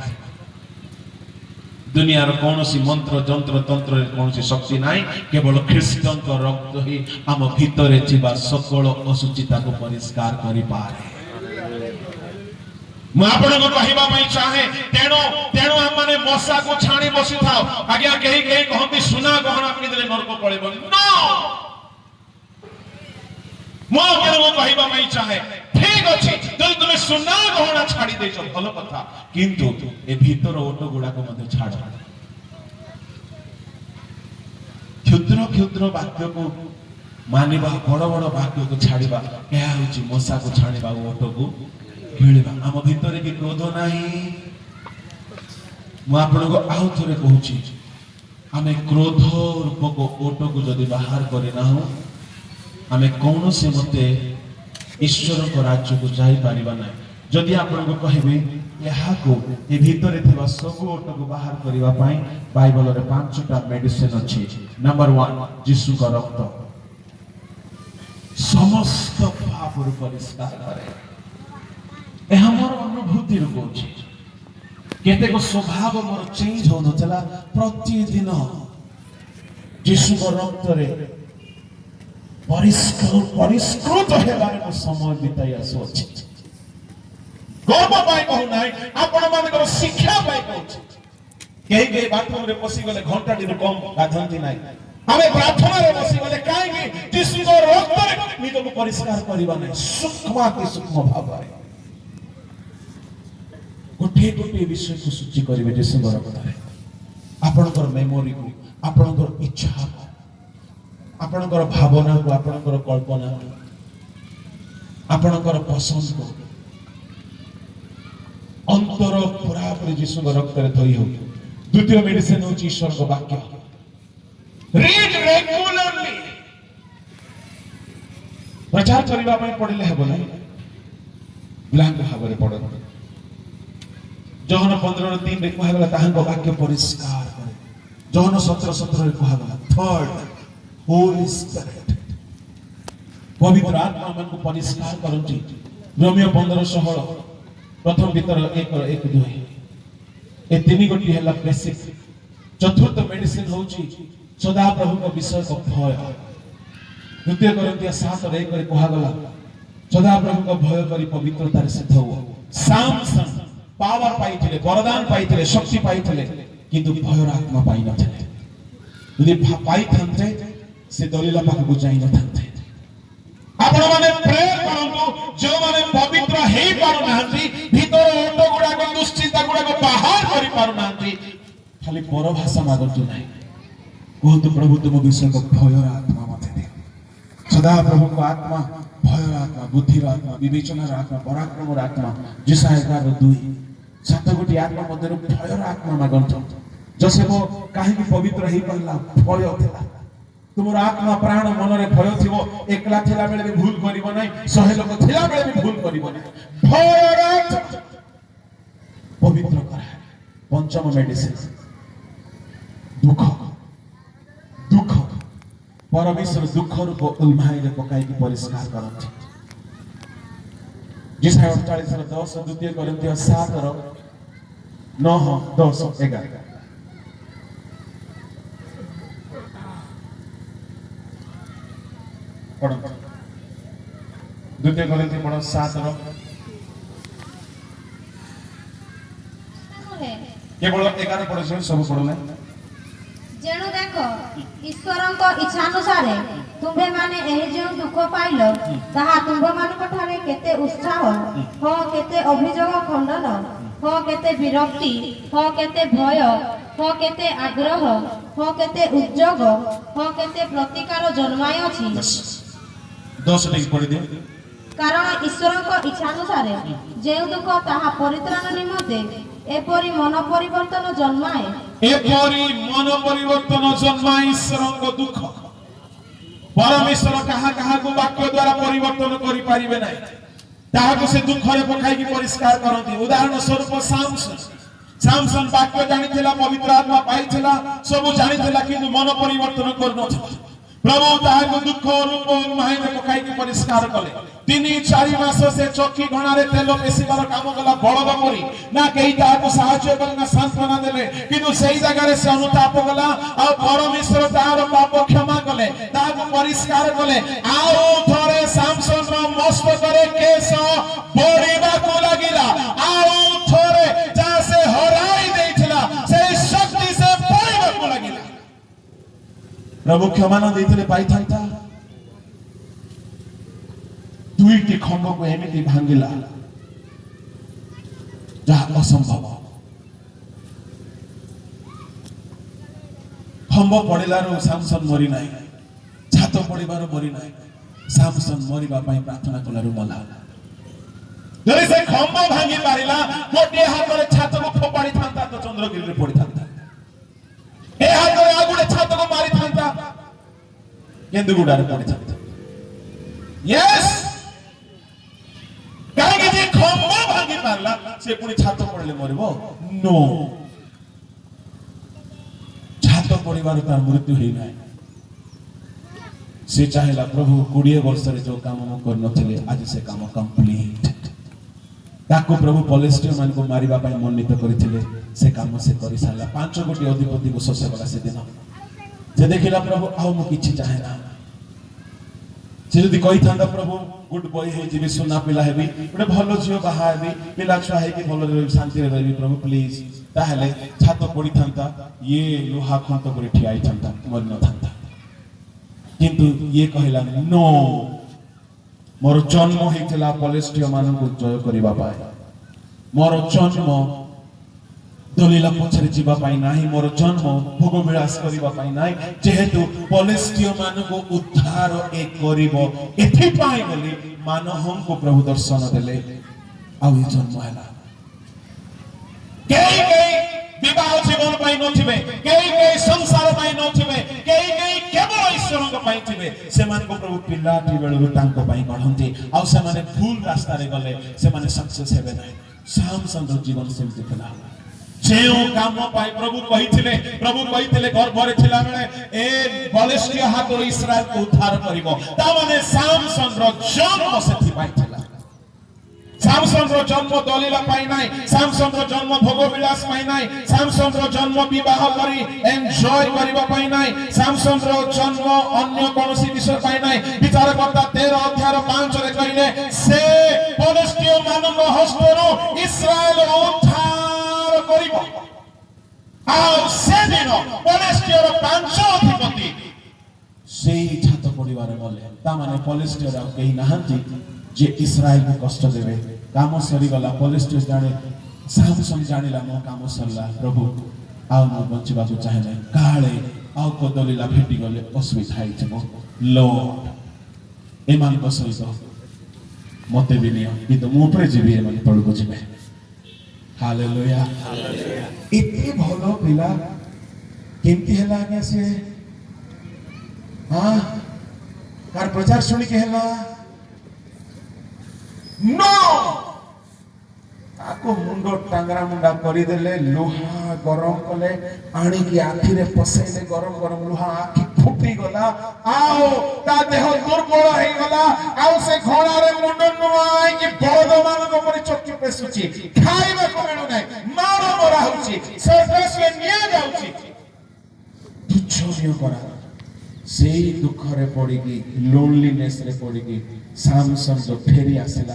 दुनियार कौनसी मंत्र जंत्र तंत्र कौनसी शक्ति नाही केवल ख्रीष्टन को रक्त ही आम भीतरे छिबा सकल असुचिता को परिष्कार करि पारे मैं आपण को कहिबा पई चाहे तेणो तेणो हम माने मशा को छाणी बसी थाओ आज्ञा केही केही कहंती सुना गहना पिंदले नरक पळेबो नो मो आपण को कहिबा पई चाहे ठीक अछि जदि तुमे सुना गहना छाडी देछो भलो कथा किंतु ए भीतर ओटो गुडा को मध्ये छाड़ क्षुद्र क्षुद्र वाक्य को मानिबा बड़ बड़ वाक्य को छाड़ीबा क्या होची मशा को छाड़ीबा ओटो को खेलिबा हम भीतर की क्रोध नाही मु आपण को आउ थरे कहूची हमें क्रोध रूप को ओटो को जदि बाहर करे ना हो हमें कौन से मते ईश्वर को राज्य को जाई पारिबा ना जदि आपण को कहबे यहा को ए भीतर थेवा सब ओटो को बाहर करिवा पई बाइबल रे 5टा मेडिसिन अछि नंबर 1 यीशु का रक्त समस्त पाप रु परिष्कार करे ए हमर अनुभूति रु कोछि केते को स्वभाव मोर चेंज हो नचला प्रतिदिन यीशु का रक्त रे परिष्कृत हेबार को समय बिताई आसु अछि गर्व पाई कहू नाही आपण मानकर शिक्षा पाई कहू केही केही बाथरूम रे पसी गले घंटा दिन कम गाधंती नाही हमें प्रार्थना रे बसी गले काहे कि यीशु को रक्त रे निज को परिष्कार करिबा नाही सूक्ष्म भाव रे गोटे गोटे विषय को सूची करिवे यीशु को रक्त रे आपनकर मेमोरी को आपनकर इच्छा को आपनकर भावना को आपनकर कल्पना को आपनकर पसंद को अंतर पूरा पूरी यीशु को रक्त रे धोई हो द्वितीय मेडिसिन हो ईश्वर को वाक्य रीड रेगुलरली प्रचार करिबा पई पडिले हेबो नै ब्लैंक भाव रे पडो जहन 15:3 रे कहला गला ताहां को वाक्य परिष्कार करे जहन 17:17 रे कहला गला थर्ड होली स्पिरिट पवित्र आत्मा मन को परिष्कार करंती रोमियो 15:16 प्रथम भीतर 1:1-2 ए तीन गोटी हला बेसिक चतुर्थ मेडिसिन होची सदा प्रभु को विषय को भय द्वितीय कोरिन्थिय 7:1 रे कहा गला सदा प्रभु को भय करी पवित्रता रे सिद्ध हो सामसन पावर पाइथिले वरदान पाइथिले शक्ति पाइथिले किंतु भयर आत्मा पाइ नथिले यदि पाइ थांते से दलीला पाखु जाई नथांते आपण माने प्रे करंतु जो माने पवित्र हेई पारु नाहंती भीतर ओटो गुडा को दुष्चिंता गुडा को बाहर करि पारु नाहंती खाली परभाषा मागतु नाही कहतु प्रभु तुम विषय को भयर आत्मा मते दे सदा प्रभु को आत्मा भयर आत्मा बुद्धिर आत्मा विवेचनार आत्मा पराक्रमर आत्मा जिसा 11:2 सात गोटी आत्मा मध्यरु भयर आत्मा मागंतु जसे वो काहे की पवित्र हेई पारला भय थिला तुमर आत्मा प्राण मन रे भय थिवो एकला थिला बेले भी भूल करिवो नै सहे लोक थिला बेले भी भूल करिवो नै भय पवित्र करा पंचम मेडिसिन दुख दुख परमेश्वर दुख रूप उल्माई रे पकाई की परिष्कार करंती जिसा 48:10 द्वितीय कोरिन्थिय 7:9 10 11 पढ़ो द्वितीय कोरिन्थिय पढ़ो 7 केवल 11 पढ़ो सब पढ़ो ना जेणु देख ईश्वरଙ୍କ इच्छानुसारे तुम्भे माने एही जे दुख पाइलो ताहा तुम्भ मानक ठारे केते उत्साह हो केते अभियोग खंडन हो केते विरक्ति हो केते भय हो केते आग्रह हो केते उद्योग हो केते प्रतिकार जन्माय अछि 10 टिक पढ़ी दे କାରଣ ଈଶ୍ୱରଙ୍କ ଇଚ୍ଛାନୁସାରେ ଯେଉଁ ଦୁଃଖ ତାହା ପରିତ୍ରାଣ ନିମନ୍ତେ ଏପରି ମନ ପରିବର୍ତ୍ତନ ଜନ୍ମାଏ ଏପରି ମନ ପରିବର୍ତ୍ତନ ଜନ୍ମାଏ ଈଶ୍ୱରଙ୍କ ଦୁଃଖ। ପରମେଶ୍ୱର କାହା କାହାକୁ ବାକ୍ୟ ଦ୍ୱାରା ପରିବର୍ତ୍ତନ କରିପାରିବେ ନାହିଁ, ତାହାକୁ ସେ ଦୁଃଖରେ ପକାଇକି ପରିଷ୍କାର କରନ୍ତି। ଉଦାହରଣ ସ୍ୱରୂପ ସାମସନ ବାକ୍ୟ ଜାଣିଥିଲା, ପବିତ୍ର ଆତ୍ମା ପାଇଥିଲା, ସବୁ ଜାଣିଥିଲା, କିନ୍ତୁ ମନ ପରିବର୍ତ୍ତନ କରୁନଥିଲା। ପ୍ରଭୁ ତାହାକୁ ଦୁଃଖ ରୂପ ମାହିରେ ପକାଇକି ପରିଷ୍କାର କଲେ। 3-4 ମାସ ସେ ଚକି ଘଣାରେ ତେଲ ପେଶିବାର କାମ କଲା ବଳଦ ପରି। ନା କେହି ତାହାକୁ ସାହାଯ୍ୟ କଲେ ନା ସାନ୍ତ୍ୱନା ଦେଲେ, କିନ୍ତୁ ସେଇ ଜାଗାରେ ସେ ଅନୁତାପ କଲା। ଆଉ ପରମେଶ୍ୱର ତାହାର ପାପ କ୍ଷମା କଲେ, ତାହାକୁ ପରିଷ୍କାର କଲେ। ଆଉ ଥରେ ସାମସନର ମସ୍ତକରେ କେଶ ବଢିବାକୁ ଲାଗିଲା। ଆଉ ଥରେ ଯାହା ସେ ହରାଇ ଦେଇଥିଲା ସେଇ ଶକ୍ତି ସେ ପାଇବାକୁ ଲାଗିଲା। ପ୍ରଭୁ କ୍ଷମା ନ ଦେଇଥିଲେ ପାଇଥାନ୍ତା? 2ଟି ଖମ୍ବକୁ ଏମିତି ଭାଙ୍ଗିଲା ଯାହା ଅସମ୍ଭବ। ଖମ୍ବ ପଡ଼ିଲାରୁ ସାମସନ ମରି ନାହିଁ, ଛାତ ପଡ଼ିବାରୁ ମରି ନାହିଁ, ସାମସନ ମରିବା ପାଇଁ ପ୍ରାର୍ଥନା କଲାରୁ ମଲା। ଯଦି ସେ ଖମ୍ବ ଭାଙ୍ଗି ପାରିଲା, ଗୋଟିଏ ହାତରେ ଛାତକୁ ଫୋପାଡ଼ିଥାନ୍ତା ତ ଚନ୍ଦ୍ରଗିରିରେ ପଡ଼ିଥାନ୍ତା, ଏ ହାତରେ ଆଉ ଗୋଟେ ଛାତକୁ ମାରିଥାନ୍ତା, କେନ୍ଦୁଗୁଡାରେ ପଡ଼ିଥାନ୍ତା। ୟେସ୍, କାହିଁକି ଯେ ଖମ୍ବ ଭାଙ୍ଗି ପାରିଲା ସେ ପୁଣି ଛାତ ପଡ଼ିଲେ ମରିବ? ନୋ, ଛାତ ପଡ଼ିବାରୁ ତାର ମୃତ୍ୟୁ ହେଇନାହିଁ। ସେ ଚାହିଁଲା ପ୍ରଭୁ 20 ବର୍ଷରେ ଯୋଉ କାମ ମୁଁ କରିନଥିଲି ଆଜି ସେ କାମ କମ୍ପ୍ଲିଟ। ତାକୁ ପ୍ରଭୁ ପଲେଷ୍ଟିୟ ମାନଙ୍କୁ ମାରିବା ପାଇଁ ମନୋନୀତ କରିଥିଲେ, ସେ କାମ ସେ କରିସାରିଲା। 5 କୋଟି ଅଧିପତିକୁ ଶୋଷ କଲା ସେଦିନ। ସେ ଦେଖିଲା ପ୍ରଭୁ ଆଉ ମୁଁ କିଛି ଚାହେଁ ନା। ସେ ଯଦି କହିଥାନ୍ତା ପ୍ରଭୁ ଗୁଡ୍ ବୟ ହେଇଯିବି, ସୁନା ପିଲା ହେବି, ଗୋଟେ ଭଲ ଝିଅ ବାହା ହେବି, ପିଲା ଛୁଆ ହେଇକି ଭଲରେ ରହିବି, ଶାନ୍ତିରେ ରହିବି ପ୍ରଭୁ ପ୍ଲିଜ, ତାହେଲେ ଛାତ ପଡ଼ିଥାନ୍ତା, ଇଏ ଲୁହା ଖୁଣ୍ଟ କରି ଠିଆ ହେଇଥାନ୍ତା, ମରିନଥାନ୍ତା। କିନ୍ତୁ ଇଏ କହିଲା ନୋ, ମୋର ଜନ୍ମ ହେଇଥିଲା ପଲେଷ୍ଟିୟ ମାନଙ୍କୁ ଜୟ କରିବା ପାଇଁ, ମୋର ଜନ୍ମ ଦଲିଲା ପଛରେ ଯିବା ପାଇଁ ନାହିଁ, ମୋର ଜନ୍ମ ଭୋଗ ବିଳାସ କରିବା ପାଇଁ ନାହିଁ, ଯେହେତୁ ପଲେଷ୍ଟିୟ ମାନଙ୍କୁ ଉଦ୍ଧାର ଏ କରିବ ଏଥିପାଇଁ ବୋଲି ମାନହଙ୍କୁ ପ୍ରଭୁ ଦର୍ଶନ ଦେଲେ, ଆଉ ଏ ଜନ୍ମ ହେଲା। କେହି କେହି ବିବାହ ଜୀବନ ପାଇଁ ନଥିବେ, କେହି କେହି ସଂସାର ପାଇଁ ନଥିବେ, କେହି କେହି କେବଳ ଈଶ୍ୱରଙ୍କ ପାଇଁ ଥିବେ। ସେମାନଙ୍କୁ ପ୍ରଭୁ ପିଲାଟି ବେଳରୁ ତାଙ୍କ ପାଇଁ ଗଢ଼ନ୍ତି, ଆଉ ସେମାନେ ଭୁଲ ରାସ୍ତାରେ ଗଲେ ସେମାନେ ସକ୍ସେସ ହେବେ ନାହିଁ। ସାମସନର ଜୀବନ ସେମିତି ଥିଲା। ଯେଉଁ କାମ ପାଇଁ ପ୍ରଭୁ କହିଥିଲେ ଗର୍ଭରେ ଥିଲା ବେଳେ ଏ ପଲେଷ୍ଟିୟ ହାତରୁ ଇସ୍ରାଏଲକୁ ଉଦ୍ଧାର କରିବ, ତାମାନେ ସାମସନର ଜନ୍ମ ସେଥିପାଇଁ ଥିଲା। ସାମସନର ଜନ୍ମ ଦଲିଲା ପାଇଁ ନାହିଁ, ସାମସନର ଜନ୍ମ ଭୋଗ ବିଳାସ ପାଇଁ ନାହିଁ, ସାମସନର ଜନ୍ମ ବିବାହ କରି ଏନ୍ଜୟ କରିବା ପାଇଁ ନାହିଁ, ସାମସନର ଜନ୍ମ ଅନ୍ୟ କୌଣସି ବିଷୟ ପାଇଁ ନାହିଁ। ବିଚାରକର୍ତ୍ତା 13 ଅଧ୍ୟାୟ 5ରେ କହିଲେ ସେ ପଲେଷ୍ଟିୟ ମାନଙ୍କ ହସ୍ତରୁ ଇସ୍ରାଏଲ ଉଦ୍ଧାର କରିବ। ଆଉ ସେଦିନ ପଲେଷ୍ଟିୟର 5 ଅଧିପତି ସେଇ ଛାତ ପଡ଼ିବାରେ ଗଲେ। ତାମାନେ ପଲେଷ୍ଟିୟର ଆଉ କେହି ନାହାନ୍ତି ଯେ ଇସ୍ରାଏଲକୁ କଷ୍ଟ ଦେବେ। କାମ ସରିଗଲା, ପଲେଷ୍ଟିୟ ଜାଣେ, ସାମସନ ଜାଣିଲା ମୋ କାମ ସରିଲା, ପ୍ରଭୁ ଆଉ ମୁଁ ବଞ୍ଚିବାକୁ ଚାହେଁ ନାହିଁ, କାଳେ ଆଉ କଦଲିଲା ଫେଟିଗଲେ ଅସୁବିଧା ହେଇଯିବ। ଲର୍ଡ ଏମାନଙ୍କ ସହିତ ମତେ ବି ନିଅ, କିନ୍ତୁ ମୁଁ ଉପରେ ଯିବି, ଏମାନେ ତଳକୁ ଯିବେ। ହାଲେଲୁୟା। ଏତେ ଭଲ ପିଲା କେମିତି ହେଲା ଆଜ୍ଞା? ସେ ହଁ କାର ପ୍ରଚାର ଶୁଣିକି ହେଲା? नो, ताको मुंडो टांगरा मुंडा करिदेले, लुहा गरम कले, आनी की आखिरे पसेले, गरम गरम लुहा आखि फुटी गला, आओ ता देह दुर्बल हे गला, आओ से घोड़ारे मुंडो नुआई कि बळद मानक परि चक्की पेसुची, खाइबा को मिलु नै, मारो मरा होची, सर्कस में निया जाउची, तुच्छनिय करा। सेई दुखरे पड़िकी, लोनलीनेस रे पड़िकी सामसन जो फेरी आसिला,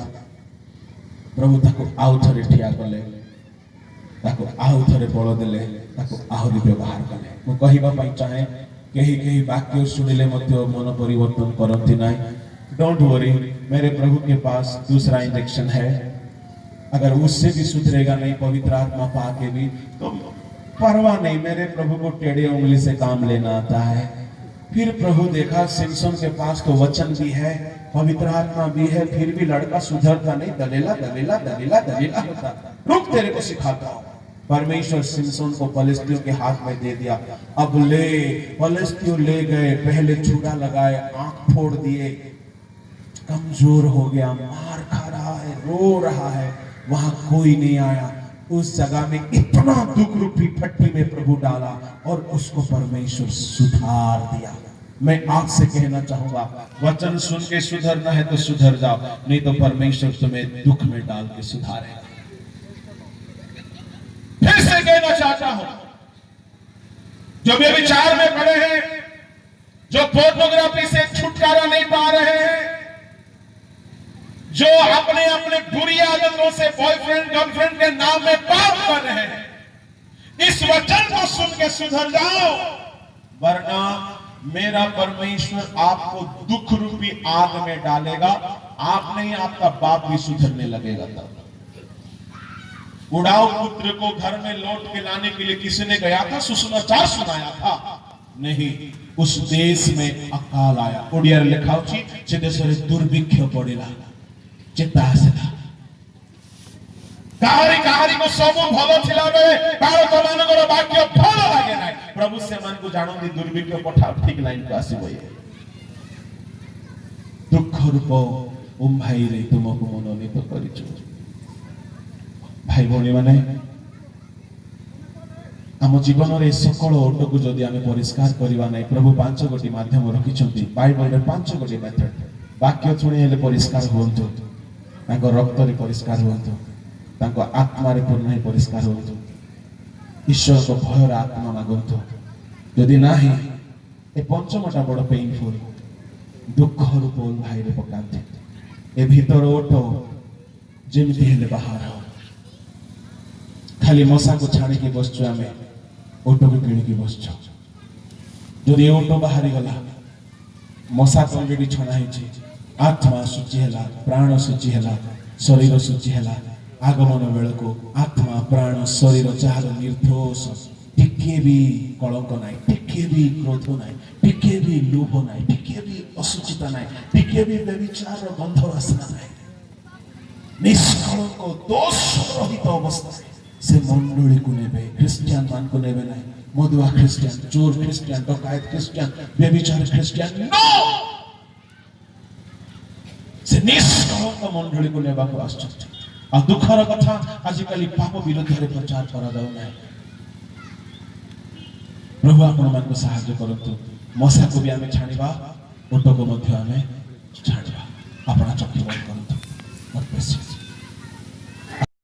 प्रभु ताको आउ थरे ठिया कले, ताको आउ थरे बळ देले, ताको आहुरी व्यवहार कले। मु कहिबा पई चाहे केही केही वाक्य सुनिले मध्य मन परिवर्तन करंती नाही। डोंट वरी, मेरे प्रभु के पास दूसरा इंजेक्शन है। अगर उससे भी सुधरेगा नहीं पवित्र आत्मा पाके भी तो परवाह नहीं, मेरे प्रभु को टेढ़ी उंगली से काम लेना आता है। फिर प्रभु देखा सिमसन के पास तो वचन भी है, पवित्र आत्मा भी है, फिर भी लड़का सुधरता नहीं, दलेला दलेला दलेला दलेला होता। रुक, तेरे को सिखाता हूं। परमेश्वर सिमसोन को फलिस्तियों के हाथ में दे दिया। अब ले, फलिस्तियों ले गए, पहले छुरा लगाए, आंख फोड़ दिए, कमजोर हो गया, मार खा रहा है, रो रहा है, वहां कोई नहीं आया। उस जगह में इतना दुख रूपी भट्टी में प्रभु डाला और उसको परमेश्वर सुधार दिया। मैं आपसे कहना चाहूंगा, वचन सुन के सुधरना है तो सुधर जाओ, नहीं तो परमेश्वर तुम्हें दुख में डाल के सुधारेगा। फिर से कहना चाहता हूं, जो व्यभिचार में पड़े हैं, जो फोटोग्राफी से छुटकारा नहीं पा रहे हैं, जो अपने अपने बुरी आदतों से बॉयफ्रेंड गर्लफ्रेंड के नाम में पाप कर रहे हैं, इस वचन को सुन के सुधर जाओ, वरना मेरा परमेश्वर आपको दुख रूपी आग में डालेगा। आप नहीं, आपका बाप भी सुधरने लगेगा। तब उड़ाऊ पुत्र को घर में लौट के लाने के लिए किसी ने गया था, सुसमाचार सुनाया था? नहीं, उस देश में अकाल आया। ओडिया लिखा होची, से देशरे दुर्भिक्ष पड़ेला, चेता आसेला। काहारी काहारी को सब भलो थिला बेले भारत मानकर वाक्य भलो लागे नाही। प्रभु से मन को जानंदी दुर्भिक्ष पठा ठीक लाइन को आसीबो। दुख रूप ओम भाई रे तुमको मनोनीत करिछु। भाई भौणी माने, आम जीवन रे सकल ओट को जदि आमे परिष्कार करबा नै, प्रभु 5 गोटी माध्यम रखिछंती। बाइबल रे 5 गोटी मेथड। वाक्य सुनि हेले परिष्कार होंतु, ताको रक्त रे परिष्कार होंतु, ताको आत्मा रे पूर्ण परिष्कार होंतु, ईश्वर को भयर आत्मा मागंतु। यदि नाही, ए पंचमटा बड़ पेनफुल, दुख रूप ओल भाई रे पकांते। ए भीतर ओट जेमिति हेले बाहर हो। खाली मशा को छाड़ी के बसछु, आमे ओटो को किणी के बसछु। जदि ओटो बाहरी गला, मशा तो ऑलरेडी छणा हिची, आत्मा शुचि हैला, प्राण शुचि हैला, शरीर शुचि हैला। आगमन बेल को आत्मा प्राण शरीर चार निर्दोष, टिके भी कलंक नाई, टिके भी क्रोध नाई, टिके भी लोभ नाई, टिके भी असुचिता नाई, टिके भी व्यभिचार गंध वासना नाई, निष्कलंक दोष रहित अवस्था से मंडली को नेबे। क्रिश्चियन मान को नेबे नाई, मदुआ क्रिश्चियन, चोर क्रिश्चियन, डकायत क्रिश्चियन, व्यभिचार क्रिश्चियन, नो। से निष्कलंक मंडली को नेबा को आश्चर्य। आ दुखर कथा आजिकली पाप विरुद्ध रे प्रचार करा जाउ नै। प्रभु आपण मान को सहायता करंतु। मशा को भी आमे छाणीबा, ओटो को मध्य आमे छाणीबा। आपणा चक्की बंद करंतु। God bless you.